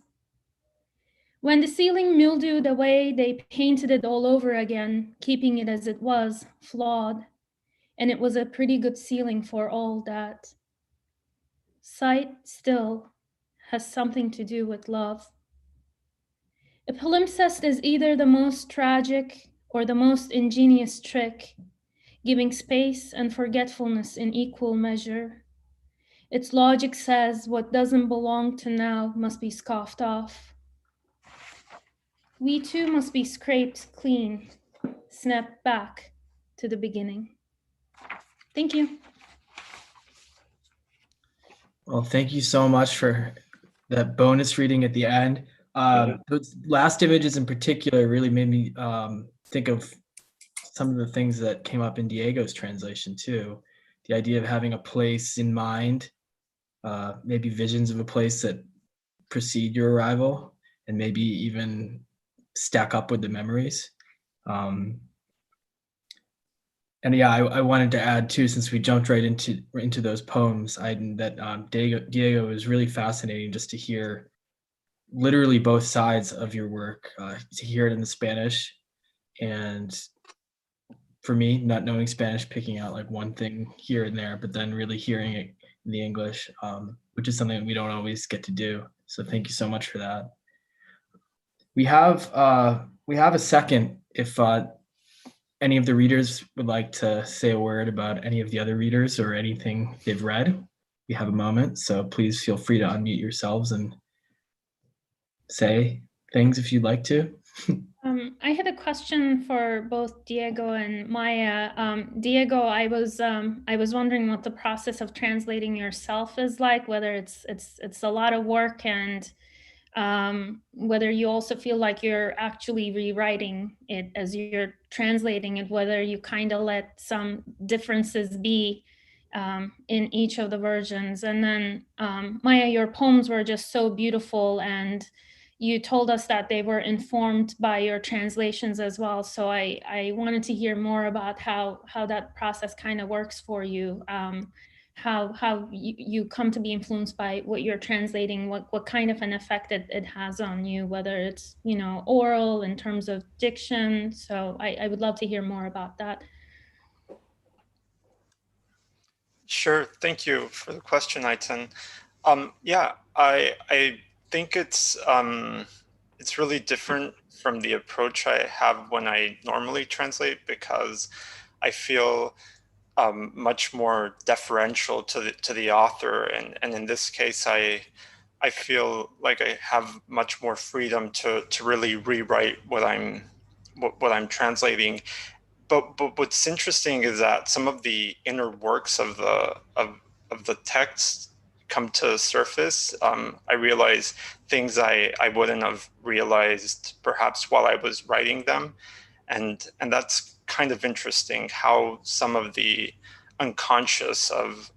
When the ceiling mildewed away, they painted it all over again, keeping it as it was, flawed. And it was a pretty good ceiling for all that. Sight still has something to do with love. A palimpsest is either the most tragic or the most ingenious trick, giving space and forgetfulness in equal measure. Its logic says what doesn't belong to now must be scoffed off. We too must be scraped clean, snapped back to the beginning. Thank you. Well, thank you so much for that bonus reading at the end. Those last images in particular really made me think of some of the things that came up in Diego's translation too. The idea of having a place in mind, maybe visions of a place that precede your arrival, and maybe even stack up with the memories. And yeah, I wanted to add too, since we jumped right into those poems, Diego is really fascinating just to hear literally both sides of your work, to hear it in the Spanish, and for me, not knowing Spanish, picking out like one thing here and there, but then really hearing it in the English, which is something we don't always get to do. So thank you so much for that. We have a second if any of the readers would like to say a word about any of the other readers or anything they've read. We have a moment, so please feel free to unmute yourselves and say things if you'd like to. I had a question for both Diego and Maya. Diego, I was wondering what the process of translating yourself is like, whether it's a lot of work and whether you also feel like you're actually rewriting it as you're translating it, whether you kind of let some differences be in each of the versions. And then Maya, your poems were just so beautiful, and you told us that they were informed by your translations as well. So I wanted to hear more about how that process kind of works for you. How you come to be influenced by what you're translating, what kind of an effect it has on you, whether it's, you know, oral in terms of diction. So I would love to hear more about that. Sure. Thank you for the question, Aitan. Yeah, I think it's really different from the approach I have when I normally translate, because I feel much more deferential to the author, and in this case, I feel like I have much more freedom to really rewrite what I'm translating. But what's interesting is that some of the inner works of the text come to surface. I realize things I wouldn't have realized perhaps while I was writing them, and that's kind of interesting how some of the unconscious of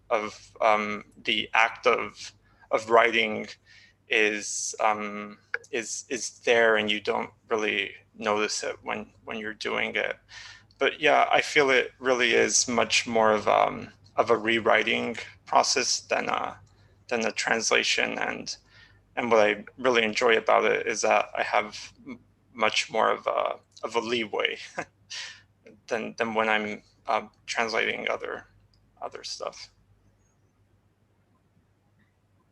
the act of writing is there, and you don't really notice it when you're doing it. But yeah, I feel it really is much more of a rewriting process than a translation. And what I really enjoy about it is that I have much more of a leeway than when I'm translating other stuff.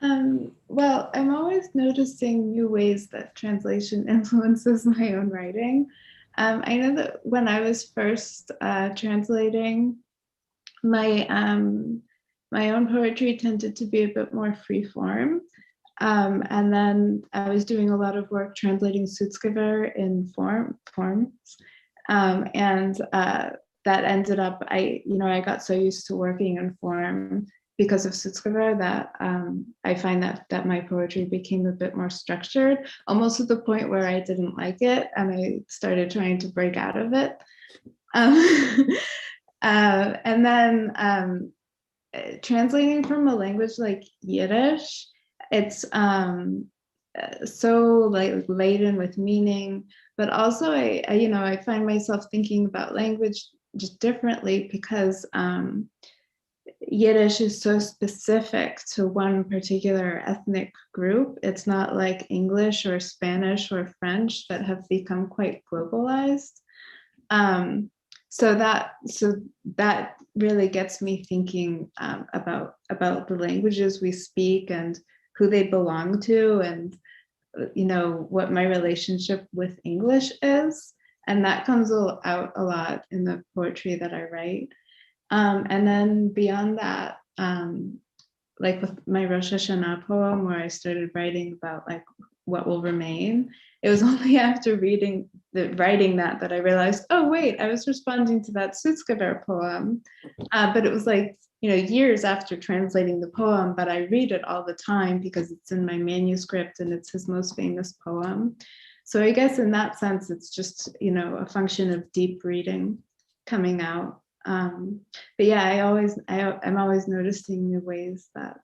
Well, I'm always noticing new ways that translation influences my own writing. I know that when I was first translating, my own poetry tended to be a bit more free form. And then I was doing a lot of work translating Sutskever in forms. And that ended up, I got so used to working in form because of Sutskever that I find that my poetry became a bit more structured, almost to the point where I didn't like it, and I started trying to break out of it. And then translating from a language like Yiddish, it's so like laden with meaning, but also I find myself thinking about language just differently, because Yiddish is so specific to one particular ethnic group. It's not like English or Spanish or French that have become quite globalized. So that really gets me thinking about the languages we speak and who they belong to, and what my relationship with English is. And that comes out a lot in the poetry that I write. And then beyond that, like with my Rosh Hashanah poem, where I started writing about like what will remain, it was only after writing that I realized, oh wait, I was responding to that Sutskever poem, but it was like years after translating the poem. But I read it all the time because it's in my manuscript and it's his most famous poem. So I guess in that sense, it's just a function of deep reading coming out. But yeah, I'm always noticing new ways that,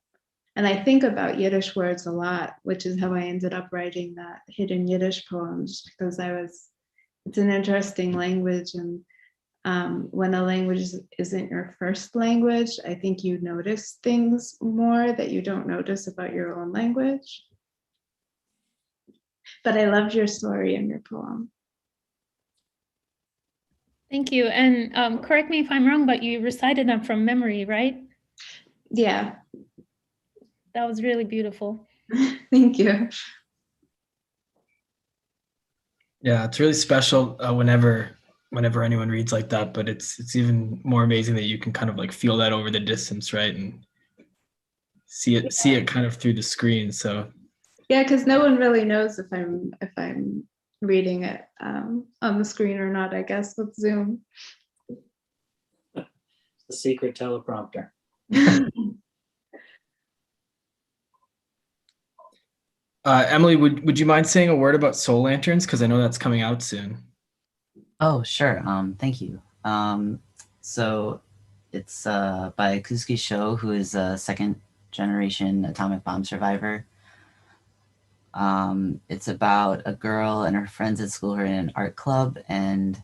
and I think about Yiddish words a lot, which is how I ended up writing that hidden Yiddish poems, because it's an interesting language. And when a language isn't your first language, I think you notice things more that you don't notice about your own language. But I loved your story and your poem. Thank you. And correct me if I'm wrong, but you recited them from memory, right? Yeah. That was really beautiful. Thank you. Yeah, it's really special whenever anyone reads like that, but it's even more amazing that you can kind of like feel that over the distance, right? And see it kind of through the screen. So yeah, because no one really knows if I'm reading it on the screen or not, I guess, with Zoom. The secret teleprompter. Emily, would you mind saying a word about Soul Lanterns? Because I know that's coming out soon. Oh, sure. Thank you. So it's by Kusuke Sho, who is a second generation atomic bomb survivor. It's about a girl and her friends at school who are in an art club, and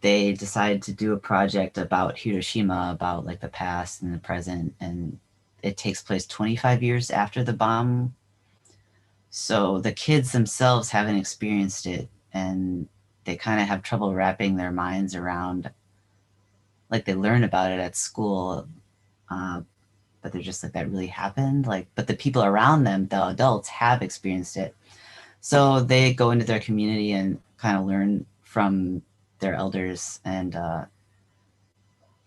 they decide to do a project about Hiroshima, about like the past and the present, and it takes place 25 years after the bomb. So the kids themselves haven't experienced it, and they kind of have trouble wrapping their minds around, like they learn about it at school, but they're just like, that really happened? Like, but the people around them, the adults, have experienced it. So they go into their community and kind of learn from their elders, and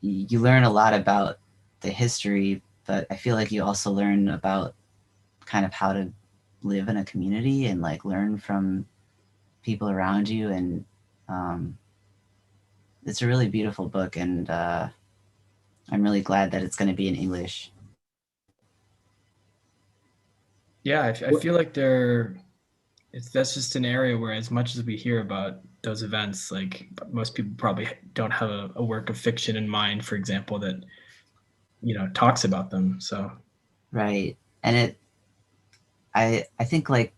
you learn a lot about the history, but I feel like you also learn about kind of how to live in a community and like learn from people around you. And it's a really beautiful book, and I'm really glad that it's going to be in English. Yeah, I feel like that's just an area where, as much as we hear about those events, like most people probably don't have a work of fiction in mind, for example, that talks about them. So right. And I think like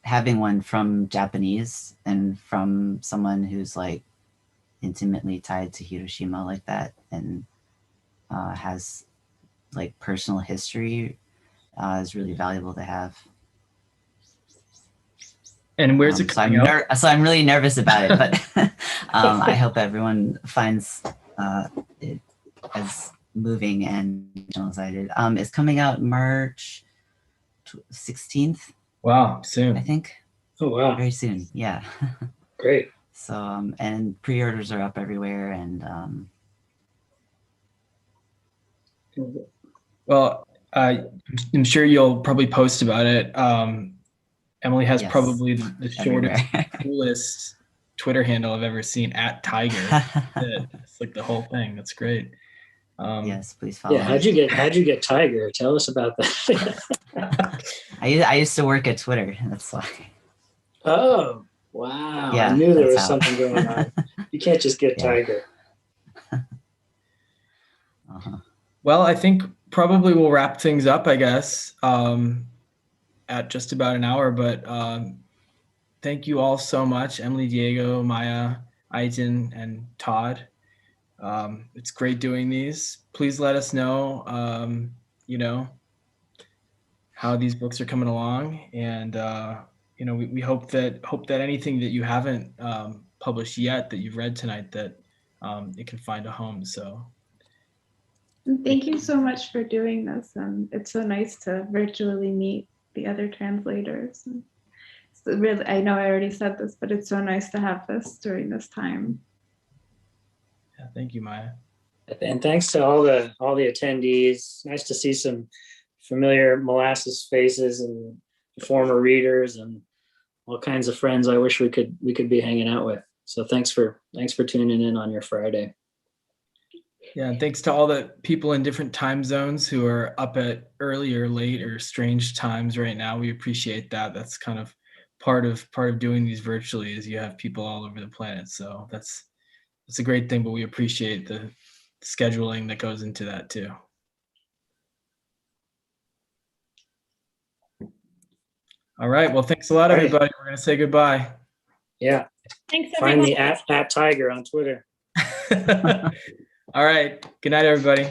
having one from Japanese and from someone who's like intimately tied to Hiroshima like that, and has like personal history, is really valuable to have. And where's it coming out? So I'm really nervous about it, but I hope everyone finds it as moving and as I did. It's coming out March 16th. Wow, soon. I think. Oh, wow. Very soon, yeah. Great. So, and pre-orders are up everywhere, and well, I'm sure you'll probably post about it. Emily has probably the shortest, coolest Twitter handle I've ever seen, @Tiger. It's like the whole thing. That's great. Yes, please follow. Yeah, how'd you get Tiger? Tell us about that. I used to work at Twitter. That's why. Oh, wow. Yeah, I knew there was something going on. You can't just get Tiger. Well, I think probably we'll wrap things up, I guess, at just about an hour. But thank you all so much, Emily, Diego, Maya, Aiton, and Todd. It's great doing these. Please let us know, how these books are coming along, and we hope that anything that you haven't published yet that you've read tonight, that it can find a home. So thank you so much for doing this, and it's so nice to virtually meet the other translators. So really, I know I already said this, but it's so nice to have this during this time. Yeah, thank you, Maya. And thanks to all the attendees. Nice to see some familiar Molasses faces and former readers and all kinds of friends I wish we could be hanging out with. So thanks for tuning in on your Friday. Yeah, and thanks to all the people in different time zones who are up at early or late or strange times right now. We appreciate that. That's kind of part of doing these virtually, is you have people all over the planet. So that's a great thing, but we appreciate the scheduling that goes into that too. All right. Well, thanks a lot, everybody. We're going to say goodbye. Yeah. Thanks, everyone. Find me at Tiger on Twitter. All right. Good night, everybody.